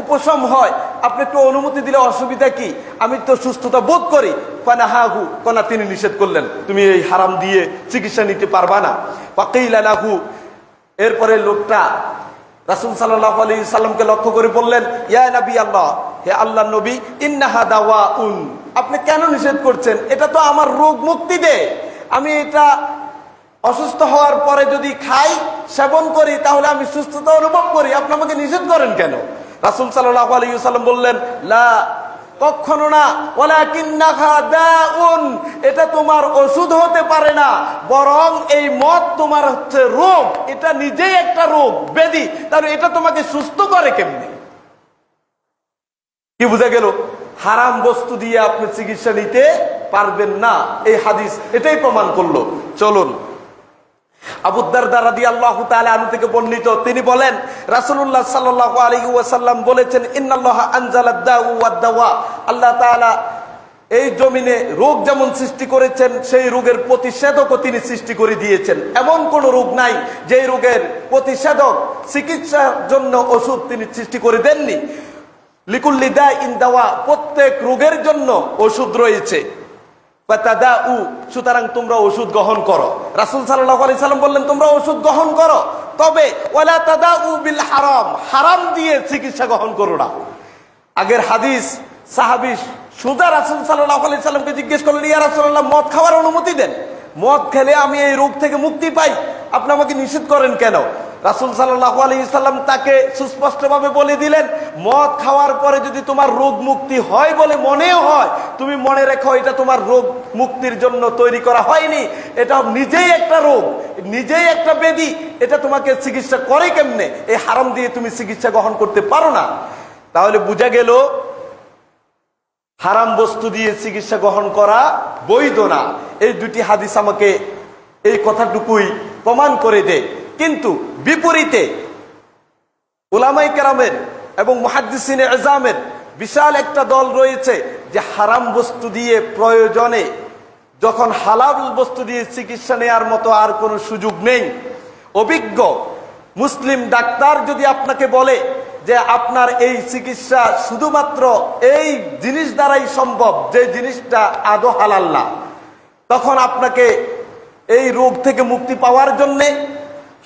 উপশম হয়, আপনি একটু অনুমতি দিলে অসুবিধা কি, আমি তো সুস্থতা বোধ করি। ফানাহাহু, কোনা তিনি নিষেধ করলেন, তুমি এই হারাম দিয়ে চিকিৎসা নিতে পারবা না। ফাকিলা লাহু, এরপরে লোকটা রাসূল সাল্লাল্লাহু আলাইহি সাল্লামকে লক্ষ্য করে বললেন, ইয়া নবী আল্লাহ, হে আল্লাহর নবী, ইন্নাহা দাওয়াউন, আপনি কেন নিষেধ করছেন? এটা তো আমার রোগ মুক্তি দেয়, আমি এটা অসুস্থ হওয়ার পরে যদি খাই, সেবন করি, তাহলে আমি সুস্থতা অনুভব করি, আপনি আমাকে নিষেধ করেন কেন? রাসূল সাল্লাল্লাহু আলাইহি ওয়াসাল্লাম বললেন, লা, কখনো না, ওয়ালাকিন্নাহা দাউন, এটা তোমার ওষুধ হতে পারে না, বরং এই মদ তোমার হচ্ছে রোগ, এটা নিজেই একটা রোগ, ব্যাধি, তাহলে এটা তোমাকে সুস্থ করে কেমনে? কি বোঝা গেল? হারাম বস্তু দিয়ে আপনি চিকিৎসা নিতে পারবেন না, এই হাদিস এটাই প্রমাণ করলো। চলুন আবু দারদা রাদিয়াল্লাহু তাআলা আনহু থেকে বর্ণিত, তিনি বলেন রাসূলুল্লাহ সাল্লাল্লাহু আলাইহি ওয়াসাল্লাম বলেছেন, ইন্নাল্লাহা আনজালাদ দাউ ওয়াদ দাওয়া, আল্লাহ তাআলা এই জমিনে রোগ যেমন সৃষ্টি করেছেন, সেই রোগের প্রতিষেধকও তিনি সৃষ্টি করে দিয়েছেন। এমন কোন রোগ নাই যে রোগের প্রতিষেধক, চিকিৎসার জন্য ওষুধ তিনি সৃষ্টি করে দেননি। লিকুল্লি দাইন দাওয়া, প্রত্যেক রোগের জন্য ওষুধ রয়েছে। ফাতাদাউ, সুতরাং তোমরা ওষুধ গ্রহণ করো। রাসূল সাল্লাল্লাহু আলাইহি সাল্লাম বললেন, তোমরা ওষুধ গ্রহণ করো, তবে ওয়ালা তাদাউ বিল হারাম, হারাম দিয়ে চিকিৎসা গ্রহণ করো না। আগের হাদিস, সাহাবী সুজা রাসূল সাল্লাল্লাহু আলাইহি সাল্লামকে জিজ্ঞেস করলেন, ইয়া রাসূলুল্লাহ, মদ খাওয়ার অনুমতি দেন, মদ খেলে আমি এই রোগ থেকে মুক্তি পাই, আপনি আমাকে নিষেধ করেন কেন? রাসূল সাল্লাল্লাহু আলাইহি সাল্লাম তাকে সুস্পষ্টভাবে বলে দিলেন, মদ খাওয়ার পরে যদি তোমার রোগ মুক্তি হয় বলে মনেও হয়, তুমি মনে রেখো এটা তোমার রোগ মুক্তির জন্য তৈরি করা হয়নি, এটা নিজেই একটা রোগ, নিজেই একটা ব্যাধি, এটা তোমাকে চিকিৎসা করে কেমনে? এই হারাম দিয়ে তুমি চিকিৎসা গ্রহণ করতে পারো না। তাহলে বোঝা গেল হারাম বস্তু দিয়ে চিকিৎসা গ্রহণ করা বৈধ না। এই দুটি হাদিস আমাকে এই কথাটুকুই প্রমাণ করে দেয়। কিন্তু বিপরীতে উলামায়ে কেরামের এবং মুহাদ্দিসিনে ইজামের বিশাল একটা দল রয়েছে যে হারাম বস্তু দিয়ে প্রয়োজনে, যখন হালাল বস্তু দিয়ে চিকিৎসা নেওয়ার মতো আর কোনো সুযোগ নেই, অভিজ্ঞ মুসলিম ডাক্তার যদি আপনাকে বলে যে আপনার এই চিকিৎসা শুধুমাত্র এই জিনিস দ্বারাই সম্ভব, যে জিনিসটা আদৌ হালাল না, তখন আপনাকে এই রোগ থেকে মুক্তি পাওয়ার জন্যে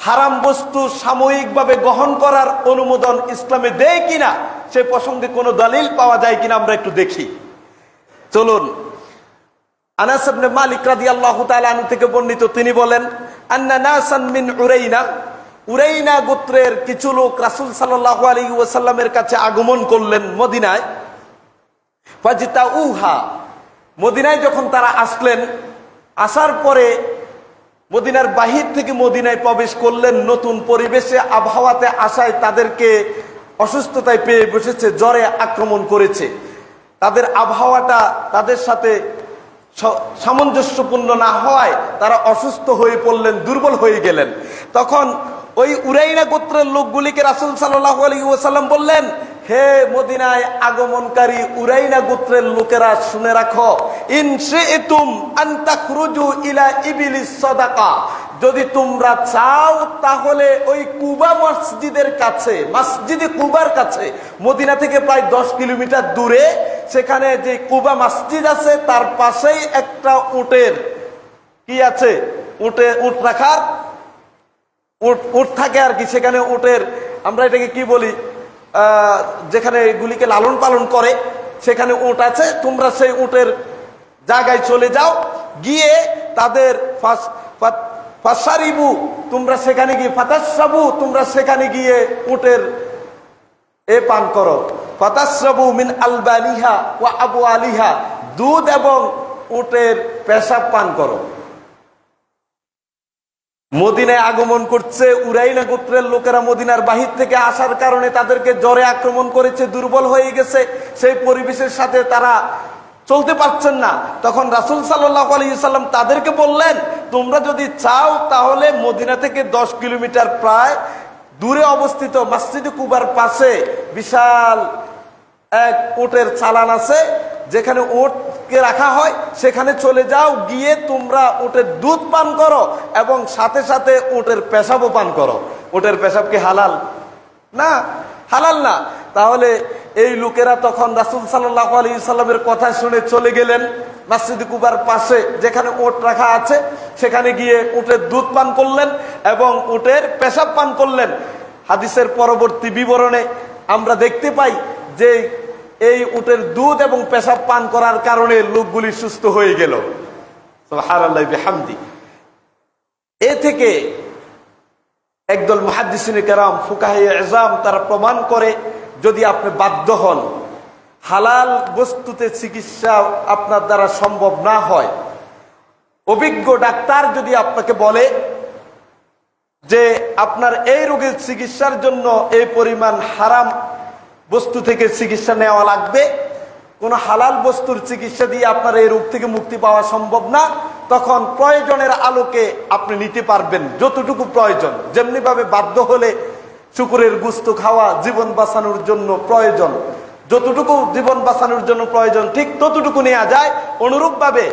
হারাম বস্তু সাময়িকভাবে গ্রহণ করার অনুমোদন ইসলামে দেয় কিনা, সে প্রসঙ্গে কোনো দলিল পাওয়া যায় কিনা আমরা একটু দেখি। চলুন, আনাস ইবনে মালিক রাদিয়াল্লাহু তাআলা আনহু থেকে বর্ণিত, তিনি বলেন, আন্না নাসান মিন উরাইনা, উরাইনা গোত্রের কিছু লোক রাসূল সাল্লাল্লাহু আলাইহি ওয়াসাল্লামের কাছে আগমন করলেন মদিনায়। ফাজিতাউহা, মদিনায় যখন তারা আসলেন, আসার পরে মদিনার বাহির থেকে মদিনায় প্রবেশ করলেন, নতুন পরিবেশে আবহাওয়াতে আসায় তাদেরকে অসুস্থতায় পেয়ে বসেছে, জ্বরে আক্রমণ করেছে। তাদের আবহাওয়াটা তাদের সাথে সামঞ্জস্যপূর্ণ না হওয়ায় তারা অসুস্থ হয়ে পড়লেন, দুর্বল হয়ে গেলেন। তখন ওই উরাইনা গোত্রের লোকগুলিকে রাসূল সাল্লাল্লাহু আলাইহি ওয়াসাল্লাম বললেন, হে মদিনায় আগমনকারী উরাইনা গোত্রের লোকেরা, শুনে রাখো, ইন শি'তুম আন তাখরুজু ইলা ইবিলিস সাদাকা, যদি তোমরা চাও তাহলে ওই কুবা মসজিদের কাছে, মসজিদে কুবার কাছে, মদিনা থেকে প্রায় 10 কিলোমিটার দূরে, সেখানে যে কুবা মসজিদ আছে তার পাশেই একটা উটের কি আছে, উট রাখার উট থাকে আর কি, সেখানে উটের, আমরা এটাকে কি বলি, যেখানে এগুলিকে লালন পালন করে, সেখানে উট আছে, তোমরা সেই উটের জায়গায় চলে যাও, গিয়ে তাদের ফাসারিবু, তোমরা সেখানে গিয়ে, ফাতাসরাবু, তোমরা সেখানে গিয়ে উটের পান করো, ফাতাসরাবু মিন আলবানিহা ওয়া আবওয়ালিহা, দুধ এবং উটের পেশাব পান করো। মদিনায় আগমন করছে উরাইনা গোত্রের লোকেরা, মদিনার বাহির থেকে আসার কারণে তাদেরকে জ্বরে আক্রমণ করেছে, দুর্বল হয়ে গেছে, সেই পরিবেশের সাথে তারা চলতে পারছেন না। তখন রাসূল সাল্লাল্লাহু আলাইহি ওয়াসাল্লাম তাদেরকে বললেন, তোমরা যদি চাও তাহলে মদিনা থেকে 10 কিলোমিটার প্রায় দূরে অবস্থিত মসজিদে কুবার পাশে বিশাল এক উটের চালান আছে, যেখানে উটকে রাখা হয়, সেখানে চলে যাও, গিয়ে তোমরা উটের দুধ পান করো এবং সাথে সাথে উটের পেশাবও পান করো। উটের পেশাব কি হালাল? না, হালাল না। তাহলে এই লোকেরা তখন রাসূল সাল্লাল্লাহু আলাইহি সাল্লামের কথা শুনে চলে গেলেন মসজিদে কুবার পাশে যেখানে উট রাখা আছে, সেখানে গিয়ে উটের দুধ পান করলেন এবং উটের পেশাব পান করলেন। হাদিসের পরবর্তী বিবরণে আমরা দেখতে পাই যে এই উটের দুধ এবং পেশাব পান করার কারণে লোকগুলি সুস্থ হয়ে গেল। সুবহানাল্লাহ বিহামদি। এ থেকে একদল মুহাদ্দিসিনে কেরাম, ফুকাহায়ে ইজাম, তারা প্রমাণ করে, যদি আপনি বাধ্য হন, হালাল বস্তুতে চিকিৎসা আপনার দ্বারা সম্ভব না হয়, অভিজ্ঞ ডাক্তার যদি আপনাকে বলে যে আপনার এই রোগের চিকিৎসার জন্য এই পরিমাণ হারাম বস্তু থেকে চিকিৎসা নেওয়া লাগবে, কোন হালাল বস্তুর চিকিৎসা দিয়ে আপনার এই রোগ থেকে মুক্তি পাওয়া সম্ভব না, তখন প্রয়োজনের আলোকে আপনি নিতে পারবেন যতটুকু প্রয়োজন। যেমনি ভাবে বাধ্য হলে শুকরের গোশত খাওয়া জীবন বাঁচানোর জন্য প্রয়োজন, যতটুকু জীবন বাঁচানোর জন্য প্রয়োজন ঠিক ততটুকু নেওয়া যায়। অনুরূপভাবে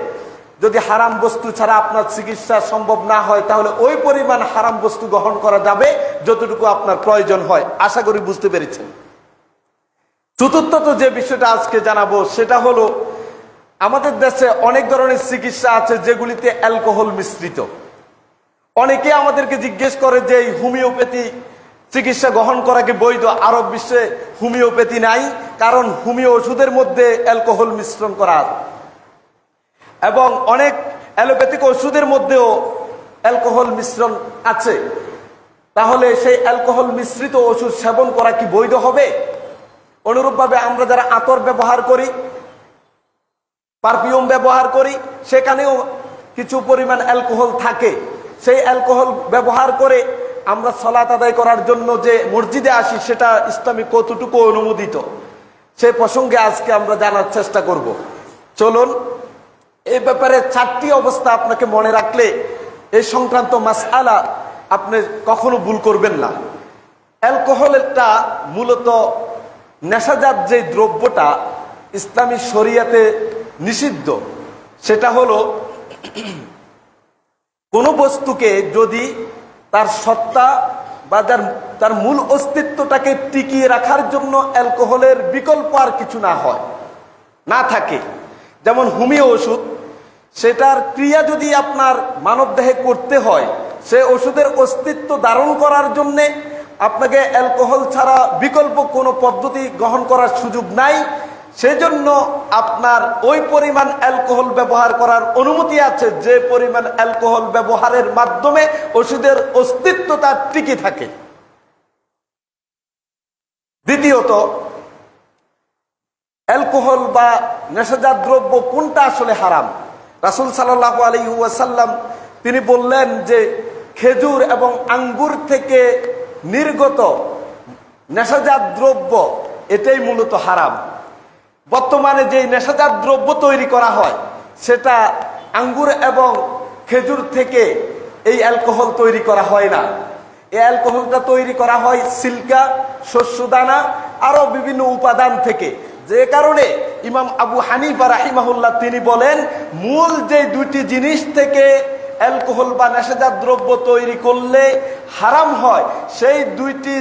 যদি হারাম বস্তু ছাড়া আপনার চিকিৎসা সম্ভব না হয়, তাহলে ওই পরিমাণ হারাম বস্তু গ্রহণ করা যাবে যতটুকু আপনার প্রয়োজন হয়। আশা করি বুঝতে পেরেছেন। চতুর্থত যে বিষয়টা আজকে জানাবো সেটা হলো, আমাদের দেশে অনেক ধরনের চিকিৎসা আছে যেগুলিতে অ্যালকোহল মিশ্রিত। অনেকে আমাদেরকে জিজ্ঞেস করে যে এই হোমিওপ্যাথি চিকিৎসা গ্রহণ করা কি বৈধ? আরব বিশ্বে হোমিওপ্যাথি নাই, কারণ হোমিও ওষুধের মধ্যে অ্যালকোহল মিশ্রণ করা, এবং অনেক অ্যালোপ্যাথিক ওষুধের মধ্যেও অ্যালকোহল মিশ্রণ আছে। তাহলে সেই অ্যালকোহল মিশ্রিত ওষুধ সেবন করা কি বৈধ হবে? অনুরূপভাবে আমরা যারা আতর ব্যবহার করি, পারফিউম ব্যবহার করি, সেখানেও কিছু পরিমাণ অ্যালকোহল থাকে। সেই অ্যালকোহল ব্যবহার করে আমরা সালাত আদায় করার জন্য যে মসজিদে আসি, সেটা ইসলামে কতটুকু অনুমোদিত, সে প্রসঙ্গে আজকে আমরা জানার চেষ্টা করব। চলুন, এই ব্যাপারে 4টি অবস্থা আপনাকে মনে রাখলে এই সংক্রান্ত মাসআলা আপনি কখনো ভুল করবেন না। অ্যালকোহল একটা মূলত নেশাজাত যে দ্রব্যটা ইসলামী শরিয়াতে নিষিদ্ধ, সেটা হলো কোনো বস্তুকে যদি তার সত্তা বা তার মূল অস্তিত্বটাকে টিকিয়ে রাখার জন্য অ্যালকোহলের বিকল্প আর কিছু না থাকে। যেমন হোমিও ওষুধ, সেটার ক্রিয়া যদি আপনার মানবদেহে করতে হয়, সে ওষুধের অস্তিত্ব ধারণ করার জন্যে আপনাকে অ্যালকোহল ছাড়া বিকল্প কোনো পদ্ধতি গ্রহণ করার সুযোগ নাই। সেজন্য আপনার ওই পরিমাণ অ্যালকোহল ব্যবহার করার অনুমতি আছে যে পরিমাণ অ্যালকোহল ব্যবহারের মাধ্যমে ওষুধের অস্তিত্ব তার টিকে থাকে। দ্বিতীয়ত, অ্যালকোহল বা নেশাজাত দ্রব্য কোনটা আসলে হারাম? রাসূল সাল্লাল্লাহু আলাইহি ওয়াসাল্লাম তিনি বললেন যে খেজুর এবং আঙ্গুর থেকে নির্গত নেশাজাত দ্রব্য এটাই মূলত হারাম। বর্তমানে যে নেশাজাত দ্রব্য তৈরি করা হয় সেটা আঙ্গুর এবং খেজুর থেকে এই অ্যালকোহল তৈরি করা হয় না। এই অ্যালকোহলটা তৈরি করা হয় সিল্কা, শস্যদানা, আরো বিভিন্ন উপাদান থেকে। যে কারণে ইমাম আবু হানিফা রাহিমাহুল্লাহ তিনি বলেন, মূল যে দুটি জিনিস থেকে অ্যালকোহল বা নেশাজাত দ্রব্য তৈরি করলে হারাম হয়, সেই দুইটি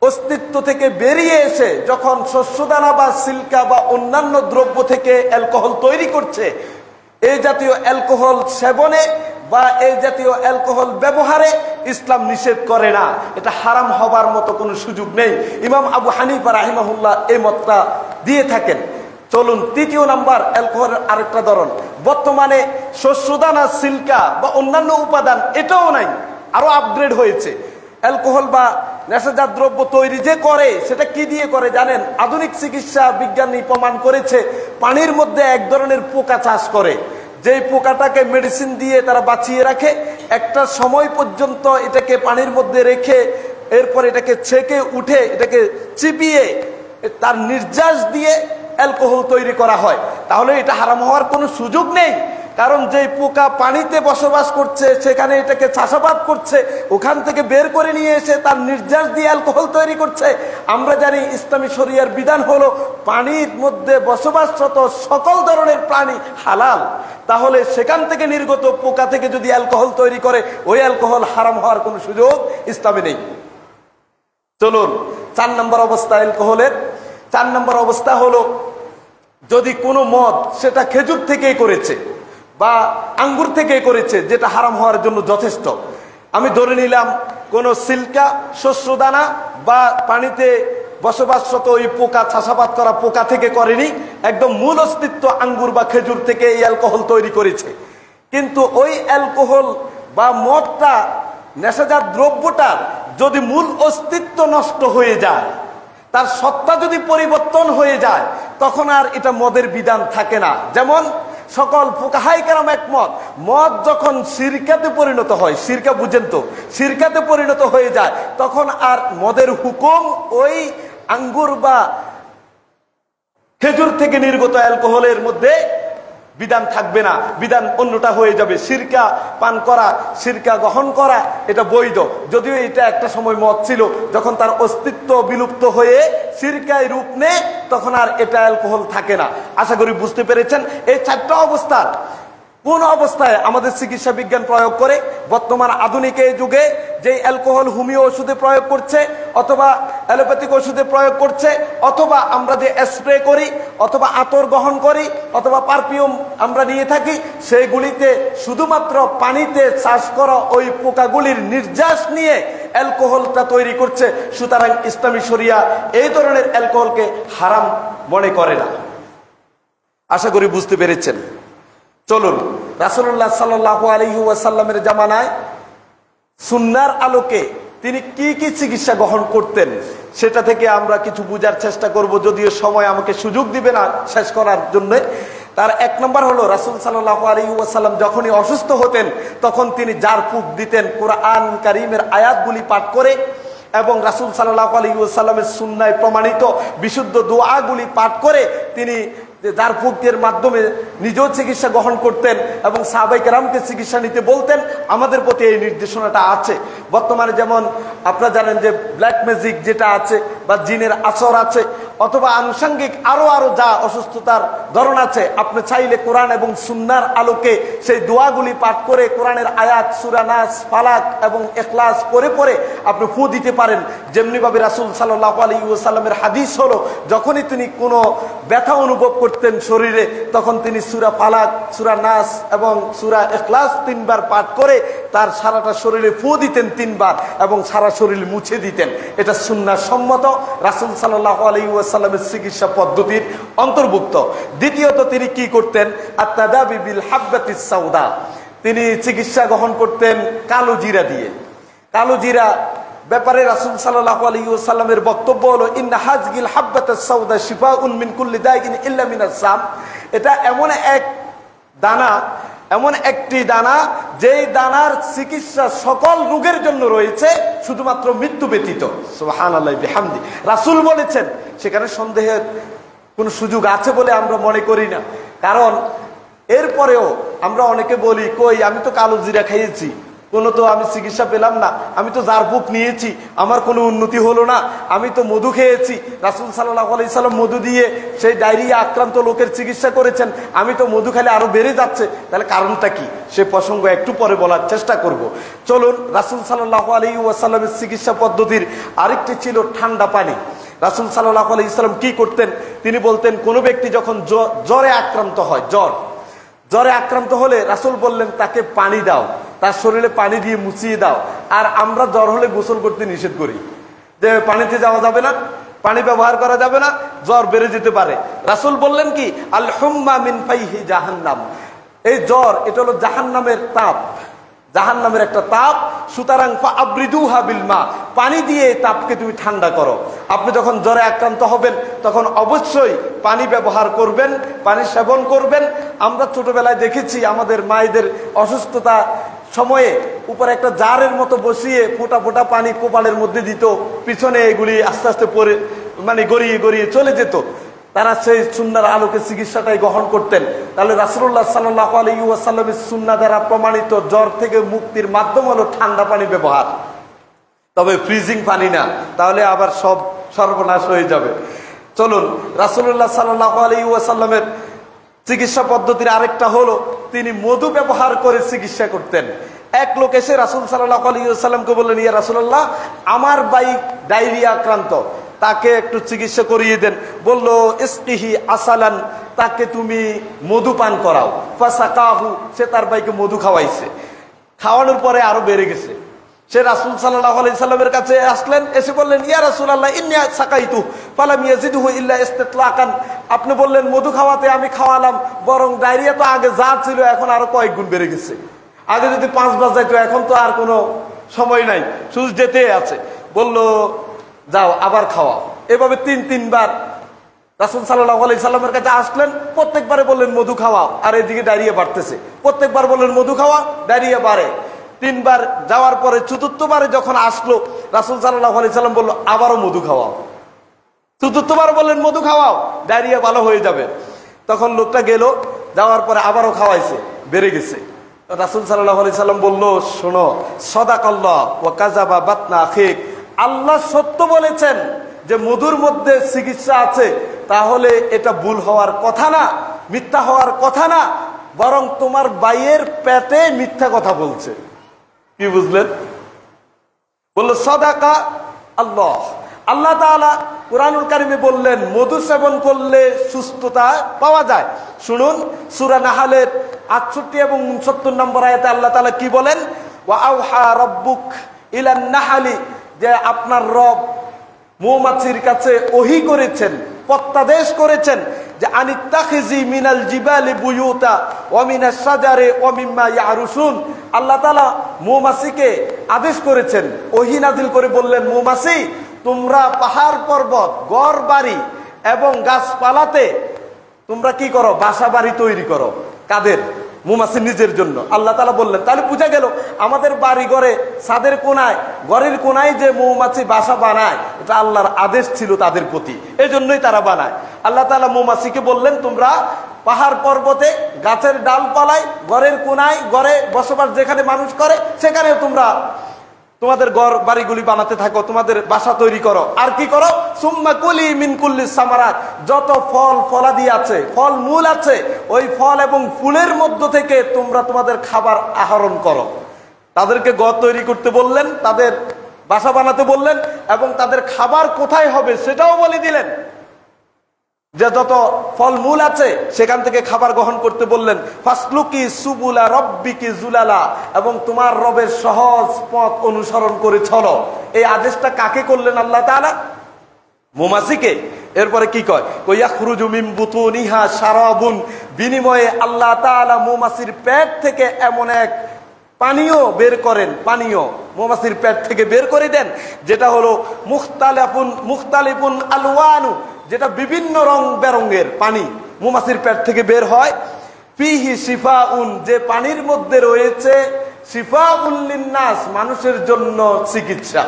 অস্তিত্ব থেকে বেরিয়ে এসে যখন শস্যদানা বা সিল্কা বা অন্যান্য দ্রব্য থেকে অ্যালকোহল তৈরি করছে, এই জাতীয় অ্যালকোহল সেবনে বা এই জাতীয় অ্যালকোহল ব্যবহারে ইসলাম নিষেধ করে না। এটা হারাম হবার মতো কোনো সুযোগ নেই। ইমাম আবু হানিফা রাহিমাহুল্লাহ এই মতটা দিয়ে থাকেন। চলুন, তৃতীয় নাম্বার অ্যালকোহলের আরেকটা ধরন। বর্তমানে শস্যদানা, সিল্কা বা অন্যান্য উপাদান এটাও নাই, আরো আপগ্রেড হয়েছে। অ্যালকোহল বা নেশাজাত দ্রব্য তৈরি যে করে, সেটা কি দিয়ে করে জানেন? আধুনিক চিকিৎসা বিজ্ঞানী প্রমাণ করেছে পানির মধ্যে এক ধরনের পোকা চাষ করে, যেই পোকাটাকে মেডিসিন দিয়ে তারা বাঁচিয়ে রাখে। একটা সময় পর্যন্ত এটাকে পানির মধ্যে রেখে এরপর এটাকে ছেঁকে উঠে এটাকে চিবিয়ে তার নির্যাস দিয়ে অ্যালকোহল তৈরি করা হয়। তাহলে এটা হারাম হওয়ার কোনো সুযোগ নেই, কারণ যেই পোকা পানিতে বসবাস করছে সেখানে এটাকে চাষাবাদ করছে, ওখান থেকে বের করে নিয়ে এসে তার নির্যাস দিয়ে অ্যালকোহল তৈরি করছে। আমরা জানি ইসলামী শরিয়ার বিধান হলো পানির মধ্যে বসবাসরত সকল ধরনের প্রাণী হালাল। তাহলে সেখান থেকে নির্গত পোকা থেকে যদি অ্যালকোহল তৈরি করে, ওই অ্যালকোহল হারাম হওয়ার কোনো সুযোগ ইসলামে নেই। চলুন, 4 নম্বর অবস্থা অ্যালকোহলের। 4 নম্বর অবস্থা হলো, যদি কোনো মদ সেটা খেজুর থেকেই করেছে বা আঙ্গুর থেকে করেছে, যেটা হারাম হওয়ার জন্য যথেষ্ট। আমি ধরে নিলাম কোনো সিল্কা, শস্যদানা বা পানিতে বসবাসরত ওই পোকা, চাষাবাদ করা পোকা থেকে করেনি, একদম মূল অস্তিত্ব আঙ্গুর বা খেজুর থেকে এই অ্যালকোহল তৈরি করেছে। কিন্তু ওই অ্যালকোহল বা মদটা, নেশাজাত দ্রব্যটার যদি মূল অস্তিত্ব নষ্ট হয়ে যায়, তার সত্তা যদি পরিবর্তন হয়ে যায়, তখন আর এটা মদের বিধান থাকে না। যেমন সকল ফুকাহায়ে কেরাম একমত, মদ যখন শিরকাতে পরিণত হয়, শিরকা বুঝেন তো, শিরকাতে পরিণত হয়ে যায়, তখন আর মদের হুকুম ওই আঙ্গুর বা খেজুর থেকে নির্গত অ্যালকোহলের মধ্যে বিধান থাকবে না, বিধান অন্যটা হয়ে যাবে। সিরকা পান করা, সিরকা গ্রহণ করা এটা বৈধ, যদিও এটা একটা সময় মত ছিল, যখন তার অস্তিত্ব বিলুপ্ত হয়ে সিরকায় রূপ নেয় তখন আর এটা অ্যালকোহল থাকে না। আশা করি বুঝতে পেরেছেন। এই চারটা অবস্থার কোন অবস্থায় আমাদের চিকিৎসা বিজ্ঞান প্রয়োগ করে? বর্তমান আধুনিক এই যুগে যে অ্যালকোহল হোমিও ওষুধে প্রয়োগ করছে, অথবা অ্যালোপ্যাথিক ওষুধে প্রয়োগ করছে, অথবা আমরা যে স্প্রে করি, অথবা আতর গ্রহণ করি, অথবা পারফিউম আমরা নিয়ে থাকি, সেগুলিতে শুধুমাত্র পানিতে চাষ করা ওই পোকাগুলির নির্যাস নিয়ে অ্যালকোহলটা তৈরি করছে। সুতরাং ইসলামী শরিয়া এই ধরনের অ্যালকোহলকে হারাম মনে করে না। আশা করি বুঝতে পেরেছেন। চলুন, রাসূলুল্লাহ সাল্লাল্লাহু আলাইহি ওয়াসাল্লামের জামানায় সুন্নাহর আলোকে তিনি কি কি চিকিৎসা গ্রহণ করতেন সেটা থেকে আমরা কিছু বোঝার চেষ্টা করব, যদিও সময় আমাকে সুযোগ দিবে না শেষ করার জন্য। তার এক নম্বর হলো, রাসূল সাল্লাল্লাহু আলাইহি ওয়াসাল্লাম যখনই অসুস্থ হতেন তখন তিনি ঝাড়ফুঁক দিতেন কোরআন কারীমের আয়াতগুলি পাঠ করে, এবং রাসূল সাল্লাল্লাহু আলাইহি ওয়াসাল্লামের সুন্নায় প্রমাণিত বিশুদ্ধ দোয়াগুলি পাঠ করে তিনি ঝাড়ফুঁকের মাধ্যমে নিজেও চিকিৎসা গ্রহণ করতেন এবং সাহাবায়ে কেরামকে চিকিৎসা নিতে বলতেন। আমাদের প্রতি এই নির্দেশনাটা আছে। বর্তমানে যেমন আপনারা জানেন যে ব্ল্যাক ম্যাজিক যেটা আছে, বা জিনের আসর আছে, অথবা আনুষঙ্গিক আরো যা অসুস্থতার ধরন আছে, আপনি চাইলে কোরআন এবং সুন্নাহর আলোকে সেই দোয়াগুলি পাঠ করে কোরআনের আয়াত, সূরা নাস, ফালাক এবং ইখলাস পড়ে আপনি ফু দিতে পারেন। যেমনিভাবে রাসূল সাল্লাল্লাহু আলাইহি ওয়াসাল্লামের হাদিস হলো, যখনই তিনি কোনো ব্যথা অনুভব করতেন শরীরে, তখন তিনি সূরা ফালাক, সূরা নাস এবং সূরা ইখলাস 3 বার পাঠ করে তার সারাটা শরীরে ফু দিতেন 3 বার, এবং সারা শরীর মুছে দিতেন। এটা সুন্নাহ সম্মত, রাসূল সাল্লাল্লাহু আলাইহি ওয়াসাল্লামের চিকিৎসা পদ্ধতির অন্তর্ভুক্ত। দ্বিতীয়ত তিনি কি করতেন? আত-তাদাবি বিল হাব্বাতিস সাউদা, তিনি চিকিৎসা গ্রহণ করতেন কালো জিরা দিয়ে। কালো জিরা ব্যাপারে রাসূল সাল্লাল্লাহু আলাইহি ওয়াসাল্লামের বক্তব্য হলো, ইন্না হাযিল হাব্বাতাস সাউদা শিফাউন মিন কুল্লি দাইন ইল্লা মিনাস সাম। এটা এমন এক দানা, এমন একটি দানা, যেই দানার চিকিৎসা সকল রোগের জন্য রয়েছে, শুধুমাত্র মৃত্যু ব্যতীত। সুবহানাল্লাহি বিহামদি। রাসূল বলেছেন, সেখানে সন্দেহের কোনো সুযোগ আছে বলে আমরা মনে করি না। কারণ এরপরেও আমরা অনেকে বলি, কই আমি তো কালো জিরা খাইয়েছি, কোনো তো আমি চিকিৎসা পেলাম না, আমি তো ঝাড়ফুঁক নিয়েছি, আমার কোনো উন্নতি হলো না, আমি তো মধু খেয়েছি, রাসূল সাল্লাল্লাহু আলাইহি সাল্লাম মধু দিয়ে সেই ডায়রিয়া আক্রান্ত লোকের চিকিৎসা করেছেন, আমি তো মধু খেলে আরো বেড়ে যাচ্ছে, তাহলে কারণটা কি? সে প্রসঙ্গ একটু পরে বলার চেষ্টা করব। চলুন, রাসূল সাল্লাল্লাহু আলাইহি ওয়াসাল্লামের চিকিৎসা পদ্ধতির আরেকটি ছিল ঠান্ডা পানি। রাসূল সাল্লাল্লাহু আলাইহি সাল্লাম কি করতেন? তিনি বলতেন, কোনো ব্যক্তি যখন জ্বরে আক্রান্ত হয়, জ্বরে আক্রান্ত হলে রাসূল বললেন তাকে পানি দাও, তার শরীরে পানি দিয়ে মুছিয়ে দাও। আর আমরা জ্বর হলে গোসল করতে নিষেধ করি, যে পানিতে যাওয়া যাবে না, পানি ব্যবহার করা যাবে না, জ্বর বেড়ে যেতে পারে। রাসূল বললেন কি, আল হুম্মা মিন ফাইহি জাহান্নাম, এই জ্বর এটা হলো জাহান্নামের তাপ, জাহান্নামের একটা তাপ। সুতরাং ফাআবরিদুহা বিল মা, পানি দিয়ে এই তাপকে তুমি ঠান্ডা করো। আপনি যখন জ্বরে আক্রান্ত হবেন তখন অবশ্যই পানি ব্যবহার করবেন, পানি সেবন করবেন। আমরা ছোটবেলায় দেখেছি আমাদের মায়েদের অসুস্থতা সময়ে উপরে একটা জারের মতো বসিয়ে ফোঁটা ফোঁটা পানি কপালের মধ্যে দিত, পিছনে এগুলি আস্তে আস্তে পরে গড়িয়ে গড়িয়ে চলে যেত। তারা সেই সুন্নাহর আলোকে চিকিৎসাটাই গ্রহণ করতেন। তাহলে রাসূলুল্লাহ সাল্লাল্লাহু আলাইহি ওয়াসাল্লামের সুন্নাহ দ্বারা প্রমাণিত জ্বর থেকে মুক্তির মাধ্যম হলো ঠান্ডা পানি ব্যবহার, তবে ফ্রিজিং পানি না, তাহলে আবার সব সর্বনাশ হয়ে যাবে। চলুন, রাসূলুল্লাহ সাল্লাল্লাহু আলাইহি ওয়াসাল্লামের চিকিৎসা পদ্ধতির আরেকটা হলো, তিনি মধু ব্যবহার করে চিকিৎসা করতেন। এক লোক এসে রাসূল সাল্লাল্লাহু আলাইহি ওয়াসাল্লামকে বললেন, ইয়া রাসূলুল্লাহ, আমার ভাই ডায়রিয়া আক্রান্ত, তাকে একটু চিকিৎসা করিয়ে দেন। বলল, ইসকিহি আসালান, তাকে তুমি মধু পান করাও। ফাসাকাহু, সে তার ভাইকে মধু খাওয়াইছে। খাওয়ানোর পরে আরো বেড়ে গেছে। সে রাসূল সাল্লাল্লাহু আলাইহি সাল্লামের কাছে আসলেন, এসে বললেন, ইয়া রাসূলুল্লাহ, ইন্নী সাকাইতু ফালাম ইয়াজিদহু ইল্লা ইসতিতলাকান, আপনি বললেন মধু খাওয়াতে, আমি খাওয়ালাম, বরং ডায়রিয়া তো আগে যা ছিল এখন আরো কয়েক গুণ বেড়ে গেছে। আগে যদি 5 বার যাইতো, এখন তো আর কোনো সময় নাই, শুধু যেতে আছে। বলল, যাও আবার খাওয়াও। এভাবে 3 বার রাসূল সাল্লাল্লাহু আলাইহি সাল্লামের কাছে আসলেন, প্রত্যেকবারে বললেন মধু খাওয়াও, আর এদিকে ডায়রিয়া বাড়তেছে। প্রত্যেকবার বললেন মধু খাওয়া, ডায়রিয়া বাড়ে। 3 বার যাওয়ার পরে চতুর্থবারে যখন আসলো, রাসূল সাল্লাল্লাহু আলাইহি সাল্লাম বলল, আবারও মধু খাওয়াও। চতুর্থবার বললেন মধু খাওয়াও, ডায়রিয়া ভালো হয়ে যাবে। তখন লোকটা গেল, যাওয়ার পরে আবারও খাওয়াইছে, বেড়ে গেছে। রাসূল সাল্লাল্লাহু আলাইহি সাল্লাম বলল, শোনো, সাদাকাল্লাহ ওয়া কাযাবা বাতনা আখিক, আল্লাহ সত্য বলেছেন যে মধুর মধ্যে চিকিৎসা আছে, তাহলে এটা ভুল হওয়ার কথা না, মিথ্যা হওয়ার কথা না, বরং তোমার ভাইয়ের পেটে মিথ্যা কথা বলছে। কি বুঝলেন? বলল সাদাকা আল্লাহ। আল্লাহ তাআলা কুরআনুল কারীমে বললেন মধু সেবন করলে সুস্থতা পাওয়া যায়। শুনুন, সূরা নাহলের 68 এবং 69 নম্বর আয়াতে আল্লাহ তাআলা কি বলেন? ওয়া আওহা রাব্বুক ইলান নাহলি, যে আপনার রব মৌমাছির কাছে ওহী করেছেন, প্রত্যাদেশ করেছেন যে আনিত্তাখিজি মিনাল জিবালি বুয়ুতা ওয়া মিনাশ শাজারি ওয়া মিম্মা ইয়ারুশুন। আল্লাহ তাআলা মৌমাছিকে আদেশ করেছেন, ওহী নাজিল করে বললেন, মৌমাছি তোমরা পাহাড় পর্বত, ঘর বাড়ি এবং গাছপালাতে তোমরা কি করো? বাসা বাড়ি তৈরি করো। কাদের? মৌমাছি নিজের জন্য। আল্লাহ তাআলা বললেন, তাহলে বোঝা গেল আমাদের বাড়ি ঘরে ছাদের কোনায়, ঘরের কোনায় যে মৌমাছি বাসা বানায়, এটা আল্লাহর আদেশ ছিল তাদের প্রতি, এই জন্যই তারা বানায়। আল্লাহ তাআলা মৌমাছিকে বললেন, তোমরা পাহাড় পর্বতে, গাছের ডালপালায়, ঘরের কোনায়, ঘরে বসবাস যেখানে মানুষ করে সেখানেও তোমরা তোমাদের ঘর বাড়িগুলি বানাতে থাকো, তোমাদের বাসা তৈরি করো। আর কি করো? সুম্মা কুলি মিন কুল্লিস সামারাত, যত ফল ফলাদি আছে, ফল মূল আছে, ওই ফল এবং ফুলের মধ্য থেকে তোমরা তোমাদের খাবার আহরণ করো। তাদেরকে ঘর তৈরি করতে বললেন, তাদের বাসা বানাতে বললেন, এবং তাদের খাবার কোথায় হবে সেটাও বলে দিলেন, যে যত ফল মূল আছে সেখান থেকে খাবার গ্রহণ করতে বললেন। ফাসলুকি সুবুলা রব্বিকি জুলালা, এবং তোমার রবের সহজ পথ অনুসরণ করে চলো। এই আদেশটা কাকে করলেন আল্লাহ তাআলা? মৌমাছিকে। এরপরে কি কয়? ইয়াখরুজু মিন বুতুনিহা শারাবুন, বিনিময়ে আল্লাহ তাআলা মৌমাছির পেট থেকে এমন এক পানীয় বের করেন, পানীয় মৌমাছির পেট থেকে বের করে দেন, যেটা হলো মুখতালিফুন আলওয়ানু, যেটা বিভিন্ন রং বেরঙের পানি মৌমাছির পেট থেকে বের হয়। ফিহি শিফাউন, যে পানির মধ্যে রয়েছে শিফাউল লিন্নাস, মানুষের জন্য চিকিৎসা।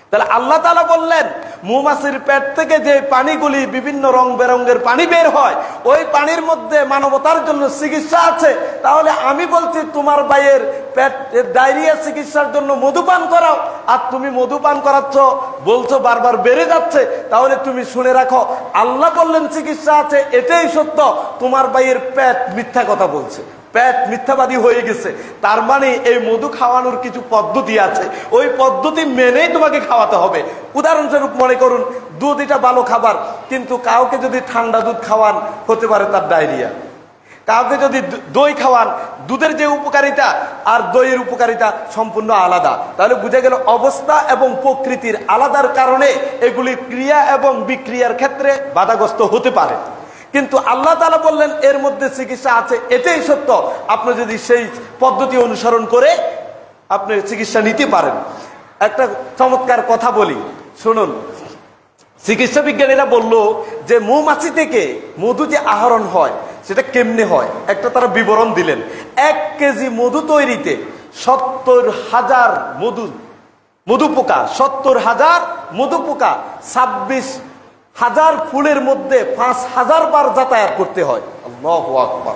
তাহলে আল্লাহ তাআলা বললেন মৌমাছির পেট থেকে যে পানিগুলি বিভিন্ন রং বেরঙের পানি বের হয়, ওই পানির মধ্যে মানবতার জন্য চিকিৎসা আছে। তাহলে আমি বলছি তোমার ভাইয়ের পেট ডায়রিয়া চিকিৎসার জন্য মধুপান করাও, আর তুমি মধুপান করাচ্ছ, বলছো বারবার বেড়ে যাচ্ছে। তাহলে তুমি শুনে রাখো, আল্লাহ বললেন চিকিৎসা আছে, এটাই সত্য, তোমার ভাইয়ের পেট মিথ্যা কথা বলছে, পেট মিথ্যাবাদী হয়ে গেছে। তার মানে এই মধু খাওয়ানোর কিছু পদ্ধতি আছে, ওই পদ্ধতি মেনেই তোমাকে খাওয়াতে হবে। উদাহরণস্বরূপ মনে করুন, দুধ এটা ভালো খাবার, কিন্তু কাউকে যদি ঠান্ডা দুধ খাওয়ান, হতে পারে তার ডায়রিয়া। কাউকে যদি দই খাওয়ান, দুধের যে উপকারিতা আর দইয়ের উপকারিতা সম্পূর্ণ আলাদা। তাহলে বুঝা গেল অবস্থা এবং প্রকৃতির আলাদার কারণে এগুলি ক্রিয়া এবং বিক্রিয়ার ক্ষেত্রে বাধাগ্রস্ত হতে পারে। কিন্তু আল্লাহ তাআলা বললেন এর মধ্যে চিকিৎসা আছে, এটাই সত্য। আপনি যদি সেই পদ্ধতি অনুসরণ করে আপনি চিকিৎসা নিতে পারেন। একটা চমৎকার কথা বলি, শুনুন। চিকিৎসা বিজ্ঞানীরা বলল যে মৌমাছি থেকে মধু যে আহরণ হয় সেটা কেমনে হয়, একটা তারা বিবরণ দিলেন। 1 কেজি মধু তৈরিতে 70,000 মধু পোকা, 70,000 মধু পোকা 26,000 ফুলের মধ্যে 5,000 বার যাতায়াত করতে হয়। আল্লাহু আকবার।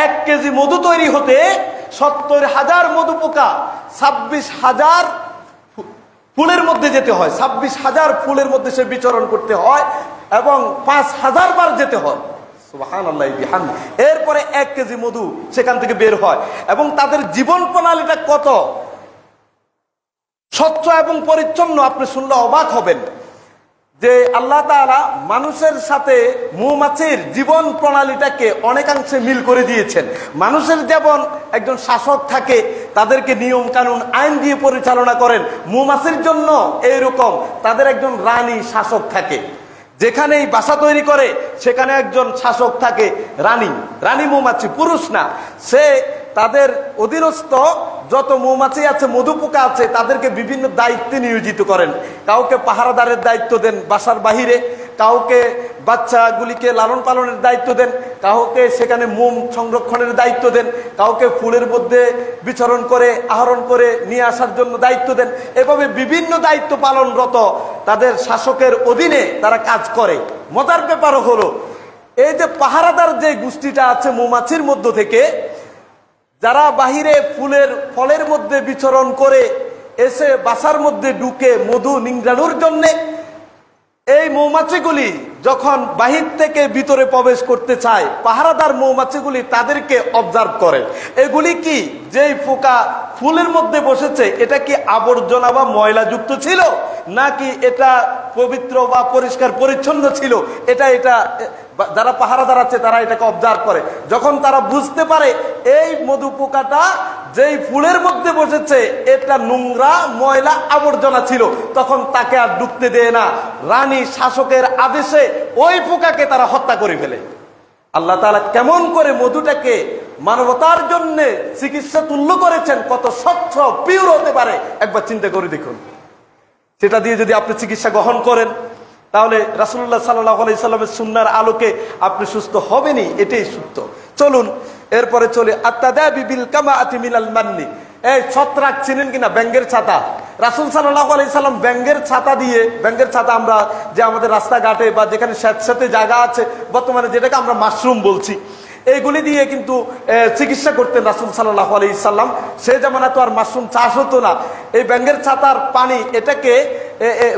1 কেজি মধু তৈরি হতে 70,000 মধু পোকা 26,000 ফুলের মধ্যে যেতে হয়, 26,000 ফুলের মধ্যে সে বিচরণ করতে হয়, এবং 5,000 বার যেতে হয়। সুবহানাল্লাহি বিহামদি। এরপরে 1 কেজি মধু সেখান থেকে বের হয়, এবং তাদের জীবন প্রণালীটা কত স্বচ্ছ এবং পরিচ্ছন্ন আপনি শুনলে অবাক হবেন। যে আল্লাহ তাআলা মানুষের সাথে মৌমাছির জীবন প্রণালীটাকে অনেকাংশে মিল করে দিয়েছেন। মানুষের যেমন একজন শাসক থাকে, তাদেরকে নিয়ম কানুন আইন দিয়ে পরিচালনা করেন, মৌমাছির জন্য এইরকম তাদের একজন রানী শাসক থাকে। যেখানেই বাসা তৈরি করে সেখানে একজন শাসক থাকে, রানী মৌমাছি, পুরুষ না। সে তাদের অধীনস্থ যত মৌমাছি আছে, মধু পোকা আছে, তাদেরকে বিভিন্ন দায়িত্বে নিয়োজিত করেন। কাউকে পাহারাদারের দায়িত্ব দেন বাসার বাহিরে, কাউকে বাচ্চাগুলিকে লালন পালনের দায়িত্ব দেন, কাউকে সেখানে মোম সংরক্ষণের দায়িত্ব দেন, কাউকে ফুলের মধ্যে বিচরণ করে আহরণ করে নিয়ে আসার জন্য দায়িত্ব দেন। এভাবে বিভিন্ন দায়িত্ব পালনরত তাদের শাসকের অধীনে তারা কাজ করে। মজার ব্যাপারও হলো এই যে পাহারাদার যে গোষ্ঠীটা আছে মৌমাছির মধ্য থেকে, যারা বাহিরে ফলের মধ্যে বিচরণ করে এসে বাসার মধ্যে ঢুকে মধু নিংড়ানোর জন্যে, এই মৌমাছিগুলি যখন বাহির থেকে ভিতরে প্রবেশ করতে চায়, পাহারাদার মৌমাছিগুলি তাদেরকে অবজার্ভ করে। এগুলি কি, যেই পোকা ফুলের মধ্যে বসেছে এটা কি আবর্জনা বা ময়লাযুক্ত ছিল, নাকি এটা পবিত্র বা পরিষ্কার পরিচ্ছন্ন ছিল, এটা যারা পাহারাদার আছে তারা এটাকে অবজার্ভ করে। যখন তারা বুঝতে পারে এই মধু পোকাটা যেই ফুলের মধ্যে বসেছে এটা নোংরা ময়লা আবর্জনা ছিল, তখন তাকে আর ঢুকতে দেয় না। রানী শাসকের আদেশে ওই পোকাকে তারা হত্যা করে ফেলে। আল্লাহ তাআলা কেমন করে মধুটাকে মানবতার জন্য চিকিৎসা তুল্য করেছেন, কত স্বচ্ছ পিওর হতে পারে একবার চিন্তা করে দেখুন। সেটা দিয়ে যদি আপনি চিকিৎসা গ্রহণ করেন, তাহলে রাসূলুল্লাহ সাল্লাল্লাহু আলাইহি সাল্লামের সুন্নাহর আলোকে আপনি সুস্থ হবেনই, এটাই সত্য। চলুন এরপরে চলে আত-তাদাবি বিল কামাআতি মিনাল মান্নি। এই ছত্রাক চিনেন কিনা, ব্যাঙের ছাতা। রাসূল সাল্লাল্লাহু আলাইহি সাল্লাম ব্যাঙের ছাতা দিয়ে, ব্যাঙের ছাতা আমরা যে আমাদের রাস্তাঘাটে বা যেখানে স্যাঁতস্যাঁতে জায়গা আছে, বর্তমানে যেটাকে আমরা মাশরুম বলছি, এইগুলি দিয়ে কিন্তু চিকিৎসা করতেন রাসূল সাল্লাল্লাহু আলাইহি সাল্লাম। সেই জামানা তো আর মাশরুম চাষ হতো না। এই ব্যাঙের ছাতার পানি এটাকে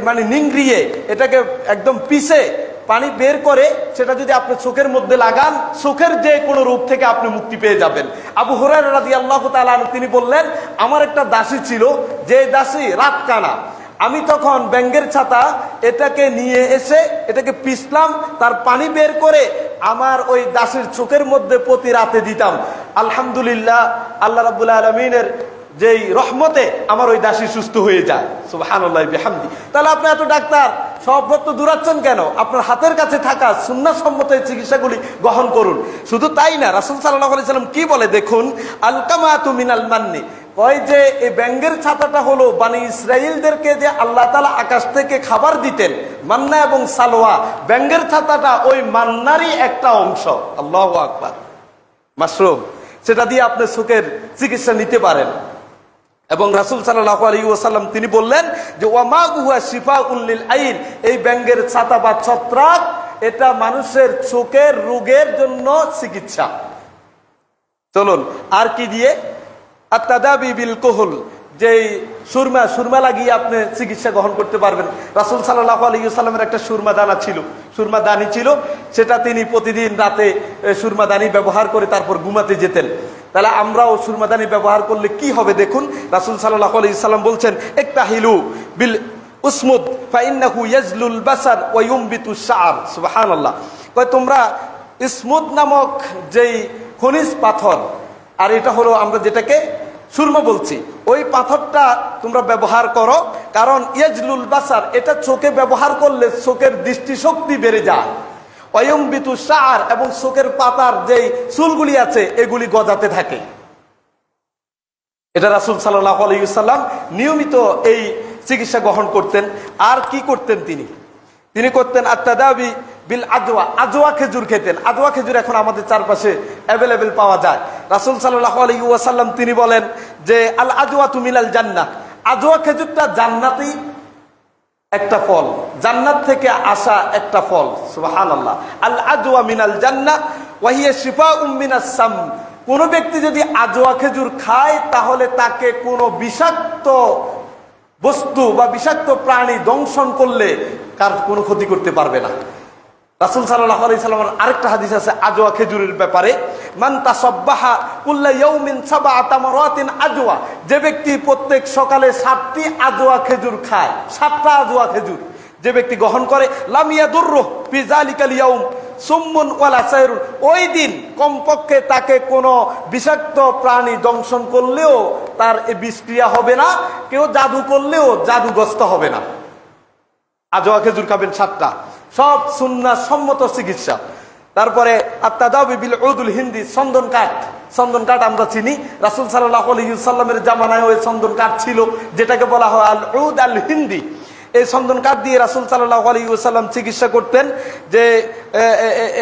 মানে নিংড়িয়ে, এটাকে একদম পিষে পানি বের করে সেটা যদি আপনি চোখের মধ্যে লাগান, চোখের যে কোনো রোগ থেকে আপনি মুক্তি পেয়ে যাবেন। আবু হুরায়রা রাদিয়াল্লাহু তাআলা আনহু তিনি বললেন, আমার একটা দাসী ছিল, যে দাসী রাতকানা। আমি তখন ব্যাঙের ছাতা এটাকে নিয়ে এসে এটাকে পিষলাম, তার পানি বের করে আমার ওই দাসীর চোখের মধ্যে প্রতি রাতে দিতাম। আলহামদুলিল্লাহ, আল্লাহ রাব্বুল আলামিনের যেই রহমতে আমার ওই দাসী সুস্থ হয়ে যায়। সুবহানাল্লাহি বিহামদি। তাহলে আপনি এত ডাক্তার সব তো দূরাচ্ছেন কেন? আপনার হাতের কাছে থাকা সুন্নাহসম্মত এই চিকিৎসাগুলি গ্রহণ করুন। শুধু তাই না, রাসূল সাল্লাল্লাহু আলাইহি সাল্লাম কি বলে দেখুন, আল কামাতু মিনাল মান্নি। ওই যে এই ব্যাঙের ছাতাটা হলো বনি ইসরাইলদেরকে যে আল্লাহ তাআলা আকাশ থেকে খাবার দিতেন, মান্না এবং সালোয়া, ব্যাঙের ছাতাটা ওই মান্নারই একটা অংশ। আল্লাহু আকবার। মাশরুম, সেটা দিয়ে আপনি চোখের চিকিৎসা নিতে পারেন। এবং রাসূল সাল্লাল্লাহু আলাইহি ওয়াসাল্লাম তিনি বললেন যে ওয়ামা হুয়া শিফাউল লিল আইন, এই ব্যাঙের ছাতা বা ছত্রাক এটা মানুষের চোখের রোগের জন্য চিকিৎসা। চলুন আর কি দিয়ে, আত-তাদাবি বিল কুহুল, যেই সুরমা লাগিয়ে আপনি চিকিৎসা গ্রহণ করতে পারবেন। রাসূল সাল্লাল্লাহু আলাইহি ওয়াসাল্লামের একটা সুরমাদানি ছিল, সেটা তিনি প্রতিদিন রাতে সুরমাদানি ব্যবহার করে তারপর ঘুমাতে যেতেন। তাহলে আমরাও সুরমাদানি ব্যবহার করলে কি হবে দেখুন। রাসূল সাল্লাল্লাহু আলাইহি সাল্লাম বলছেন, ইকতাহিলু বিল উসমুদ ফাইন্নাহু ইয়াজলুল বাসার ওয়া ইউমবিতু শা'r। সুবহানাল্লাহ। কয় তোমরা ইসমুদ নামক যেই খনিজ পাথর, আর এটা হলো আমরা যেটাকে সুরমা বলছি, ওই পাথরটা তোমরা ব্যবহার করো, কারণ ইয়াজলুল বাসার, এটা চোখে ব্যবহার করলে চোখের দৃষ্টিশক্তি বেড়ে যায়। অয়ম্বিতু শা'r, এবং চোখের পাতার যেই চুলগুলি আছে এগুলি গজাতে থাকে। এটা রাসূল সাল্লাল্লাহু আলাইহি ওয়াসাল্লাম নিয়মিত এই চিকিৎসা গ্রহণ করতেন। আর কি করতেন তিনি করতেন আত-তাদাবি বিল আজওয়া, আজওয়া খেজুর খেতেন। আজওয়া খেজুর এখন আমাদের চারপাশে অ্যাভেলেবেল পাওয়া যায়। রাসূল সাল্লাল্লাহু আলাইহি ওয়াসাল্লাম তিনি বলেন যে আল আজওয়াতু মিনাল জান্নাহ, আজওয়া খেজুরটা জান্নাতি একটা ফল, জান্নাত থেকে আসা একটা ফল। সুবহানাল্লাহ। আল আজওয়া মিনাল জান্নাহ ওয়া হিয়া শিফাউম মিনাস সাম। কোন ব্যক্তি যদি আজওয়া খেজুর খায় তাহলে তাকে কোনো বিষাক্ত বস্তু বা বিষাক্ত প্রাণী দংশন করলে কার কোনো ক্ষতি করতে পারবে না। রাসূল সাল্লাল্লাহু আলাইহি সাল্লামের আরেকটা হাদিস আছে আজওয়া খেজুরের ব্যাপারে, মান তাসাব্বাহা কুল্লা ইয়াউমিন সাবআ তামারাতিন আজওয়া, যে ব্যক্তি প্রত্যেক সকালে 7টি আজওয়া খেজুর খায়, 7টা আজওয়া খেজুর যে ব্যক্তি গ্রহণ করে, লাম ইয়াদুররু ফি যালিকাল ইয়াউম সুম্মুন ওয়ালা সাইরুন, ওই দিন কমপক্ষে তাকে কোনো বিষাক্ত প্রাণী দংশন করলেও তার এই বিষক্রিয়া হবে না, কেউ জাদু করলেও জাদুগ্রস্ত হবে না। আজওয়া খেজুর খাবেন 7টা, সব সুন্নাহ সম্মত চিকিৎসা। তারপরে আত-তাদাবি বিল উদুল হিন্দি, চন্দন কাঠ আমরা চিনি। রাসূল সাল্লাল্লাহু আলাইহি ওয়াসাল্লামের জামানায় ওই চন্দন কাঠ ছিল, যেটাকে বলা হয় আল উদ আল হিন্দি। এই চন্দন কাঠ দিয়ে রাসূল সাল্লাল্লাহু আলাইহি ওয়াসাল্লাম চিকিৎসা করতেন। যে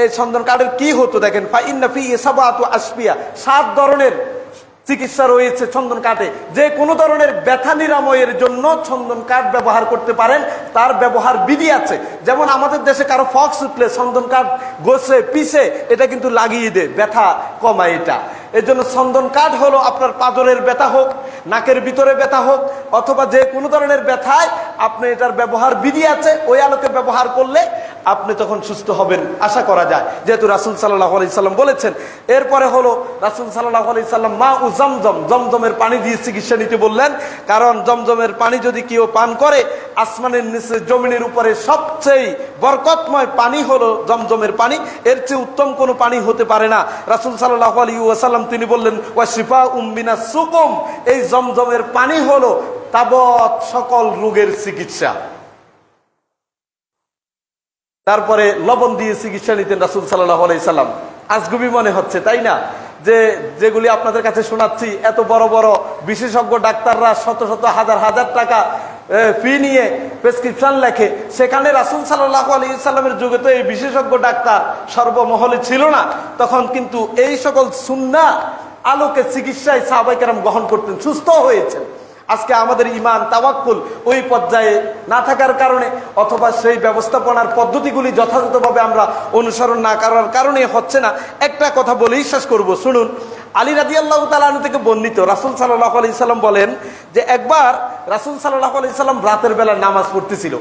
এই চন্দন কাঠের কি হতো দেখেন, ফা ইন্না ফি সাবআতু আসফিয়া, 7 ধরনের চিকিৎসা রয়েছে চন্দন কাঠে। যে কোনো ধরনের ব্যথা নিরাময়ের জন্য চন্দন কাঠ ব্যবহার করতে পারেন, তার ব্যবহার বিধি আছে। যেমন আমাদের দেশে কারো ফক্স উঠলে চন্দন কাঠ ঘষে পিষে এটা কিন্তু লাগিয়ে দেয়, ব্যথা কমায় এটা। এর জন্য চন্দন কাঠ হলো আপনার পাঁজরের ব্যথা হোক, নাকের ভিতরে ব্যথা হোক, অথবা যে কোনো ধরনের ব্যথায় আপনি এটার ব্যবহার বিধি আছে, ওই আলোকে ব্যবহার করলে আপনি তখন সুস্থ হবেন আশা করা যায়, যেহেতু রাসূল সাল্লাল্লাহু আলাইহি সাল্লাম বলেছেন। এরপরে হলো রাসূল সাল্লাল্লাহু আলাইহি সাল্লাম মা উ জমজম, জমজমের পানি দিয়ে চিকিৎসা নিতে বললেন। কারণ জমজমের পানি যদি কেউ পান করে, আসমানের নিচে জমিনের উপরে সবচেয়ে বরকতময় পানি হলো জমজমের পানি, এর চেয়ে উত্তম কোনো পানি হতে পারে না। রাসূল সাল্লাল্লাহু আলাইহি ওয়াসাল্লাম তিনি বললেন ওয়া শিফাউম মিনাস সুকুম, এই জমজমের পানি হলো তাবৎ সকল রোগের চিকিৎসা। তারপরে লবণ দিয়ে চিকিৎসা নিতেন রাসূল সাল্লাল্লাহু আলাইহি সাল্লাম। আজগুবি মনে হচ্ছে, তাই না, যে যেগুলি আপনাদের কাছে শোনাচ্ছি, এত বড় বড় বিশেষজ্ঞ ডাক্তাররা শত শত হাজার হাজার টাকা ফি নিয়ে প্রেসক্রিপশন লেখে, সেখানে রাসূল সাল্লাল্লাহু আলাইহি সাল্লামের যুগে তো এই বিশেষজ্ঞ ডাক্তার সর্বমহলে ছিল না। তখন কিন্তু এই সকল সুন্নাহ আলোকে চিকিৎসায় সাহাবায়ে কেরাম গ্রহণ করতেন, সুস্থ হয়েছেন। আজকে আমাদের ঈমান তাওয়াক্কুল ওই পর্যায়ে না থাকার কারণে, অথবা সেই ব্যবস্থাপনার পদ্ধতিগুলি যথাযথভাবে আমরা অনুসরণ না করার কারণে হচ্ছে না। একটা কথা বলেই শেষ করব, শুনুন। আলী রাদিয়াল্লাহু তাআলা আনহু থেকে বর্ণিত, রাসূল সাল্লাল্লাহু আলাইহি সাল্লাম বলেন যে একবার রাসূল সাল্লাল্লাহু আলাইহি সাল্লাম রাতের বেলা নামাজ পড়তেছিল।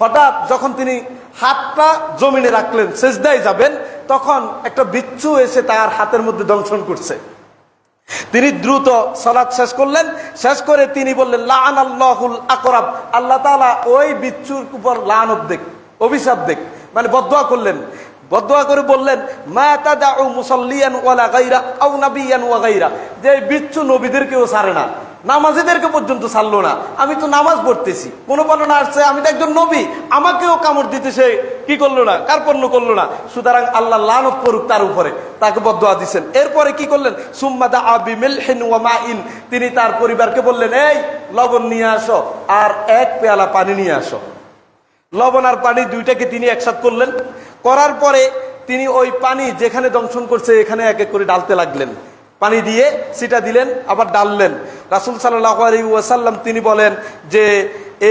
হঠাৎ যখন তিনি হাতটা জমিনে রাখলেন, সিজদায় যাবেন, তখন একটা বিচ্ছু এসে তার হাতের মধ্যে দংশন করছে। তিনি দ্রুত সালাত শেষ করলেন, শেষ করে তিনি বললেন লাআনাল্লাহুল আকরাব, আল্লাহ তাআলা ওই বিচ্ছুর উপর লানত দেখ, অভিশাপ দেখ, মানে বদদুয়া করলেন। বদদুয়া করে বললেন মা তাদাউ মুসাল্লিয়ান ওয়ালা গায়রা আও নাবিয়ান ওয়া গায়রা, যে বিচ্ছু নবীদেরকেও ছাড়ে না, নামাজীদেরকে পর্যন্ত ছাড়লো না। আমি তো নামাজ পড়তেছি, কোনো বর্ণনা আসছে আমি তো একজন নবী, আমাকেও কামড় দিতে সে কি করলো না, কার্পণ্য করলো না, সুতরাং আল্লাহ লানত করুক তার উপরে, তাকে বদদুয়া দিচ্ছেন। এরপরে কি করলেন, সুম্মা দাআ বিমিলহিন ওয়া মাইন, তিনি তার পরিবারকে বললেন এই লবণ নিয়ে আসো আর এক পেয়ালা পানি নিয়ে আসো। লবণ আর পানি দুইটাকে তিনি একসাথে করলেন, করার পরে তিনি ওই পানি যেখানে দংশন করছে এখানে এক এক করে ডালতে লাগলেন, পানি দিয়ে ছিটা দিলেন, আবার ডাললেন। রাসূল সাল্লাল্লাহু আলাইহি ওয়াসাল্লাম তিনি বলেন যে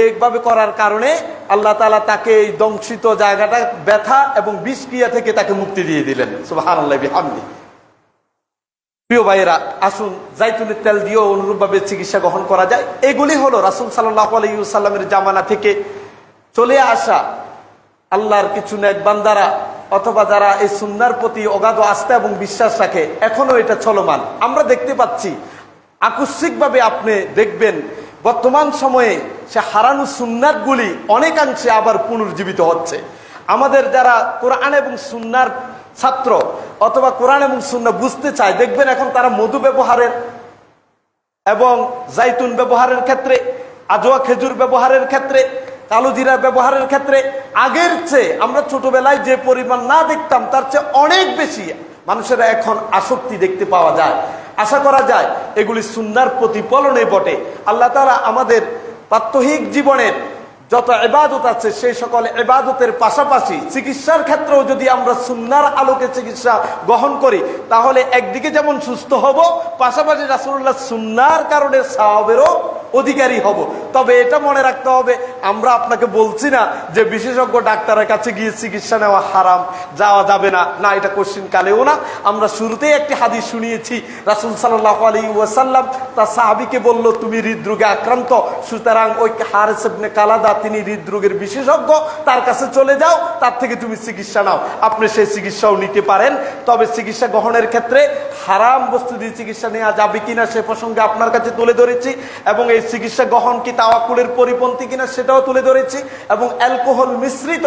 এইভাবে করার কারণে আল্লাহ তাআলা তাকে এই দংশিত জায়গাটা ব্যথা এবং বিষক্রিয়া থেকে তাকে মুক্তি দিয়ে দিলেন। সুবহানাল্লাহি বিহামদি। প্রিয় ভাইয়েরা, আসুন জাইতুনের তেল দিয়েও অনুরূপভাবে চিকিৎসা গ্রহণ করা যায়। এগুলি হলো রাসূল সাল্লাল্লাহু আলাইহি ওয়াসাল্লামের জামানা থেকে চলে আসা আল্লাহর কিছু নেক বান্দারা, অথবা যারা এই সুন্নাহর প্রতি অগাধ আস্থা এবং বিশ্বাস রাখে, এখনো এটা চলমান আমরা দেখতে পাচ্ছি। আকস্মিকভাবে আপনি দেখবেন বর্তমান সময়ে সে হারানো সুন্নাতগুলি অনেকাংশে আবার পুনর্জীবিত হচ্ছে। আমাদের যারা কোরআন এবং সুন্নাহর ছাত্র, অথবা কোরআন এবং সুন্নাহ বুঝতে চায়, দেখবেন এখন তারা মধু ব্যবহারের এবং জাইতুন ব্যবহারের ক্ষেত্রে, আজওয়া খেজুর ব্যবহারের ক্ষেত্রে, কালো জিরা ব্যবহারের ক্ষেত্রে আগের চেয়ে আমরা ছোটবেলায় যে পরিমাণ না দেখতাম তার চেয়ে অনেক বেশি মানুষেরা এখন আসক্তি দেখতে পাওয়া যায়। আশা করা যায় এগুলি সুন্নাহর প্রতিফলনে বটে। আল্লাহ তাআলা আমাদের প্রাত্যহিক জীবনের যত ইবাদত আছে সেই সকল ইবাদতের পাশাপাশি চিকিৎসার ক্ষেত্রেও যদি আমরা সুন্নাহর আলোকে চিকিৎসা গ্রহণ করি, তাহলে একদিকে যেমন সুস্থ হব, পাশাপাশি রাসূলুল্লাহ সুন্নাহর কারণে সওয়াবেরও অধিকারী হব। তবে এটা মনে রাখতে হবে, আমরা আপনাকে বলছি না যে বিশেষজ্ঞ ডাক্তারের কাছে গিয়ে চিকিৎসা নেওয়া হারাম, যাওয়া যাবে না, না এটা কোশ্চিন কালেও না। আমরা শুরুতেই একটি হাদিস শুনিয়েছি, রাসূল সাল্লাল্লাহু আলাইহি ওয়াসাল্লাম তার সাহাবীকে বলল তুমি হৃদরোগে আক্রান্ত, সুতরাং ওই হারিস ইবনে কালাদা তিনি হৃদরোগের বিশেষজ্ঞ, তার কাছে চলে যাও, তার থেকে তুমি চিকিৎসা নাও। আপনি সেই চিকিৎসাও নিতে পারেন। তবে চিকিৎসা গ্রহণের ক্ষেত্রে হারাম বস্তু দিয়ে চিকিৎসা নেওয়া যাবে কিনা সে প্রসঙ্গে আপনার কাছে তুলে ধরেছি, এবং এই চিকিৎসা গ্রহণ কি তাওয়াক্কুলের পরিপন্থী কিনা সেটাও তুলে ধরেছি, এবং অ্যালকোহল মিশ্রিত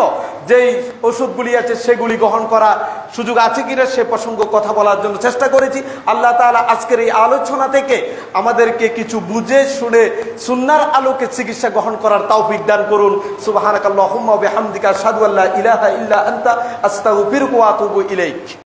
যেই ওষুধগুলি আছে সেগুলি গ্রহণ করা সুযোগ আছে কিনা সে প্রসঙ্গ কথা বলার জন্য চেষ্টা করেছি। আল্লাহ তাআলা আজকের এই আলোচনা থেকে আমাদেরকে কিছু বুঝে শুনে সুন্নাহর আলোকে চিকিৎসা গ্রহণ করার তৌফিক দান করুন। সুবহানাকাল্লাহুম্মা ওয়া বিহামদিকা আশহাদু আল্লা ইলাহা ইল্লা আনতা আস্তাগফিরুকা ওয়া আতুবু ইলাইক।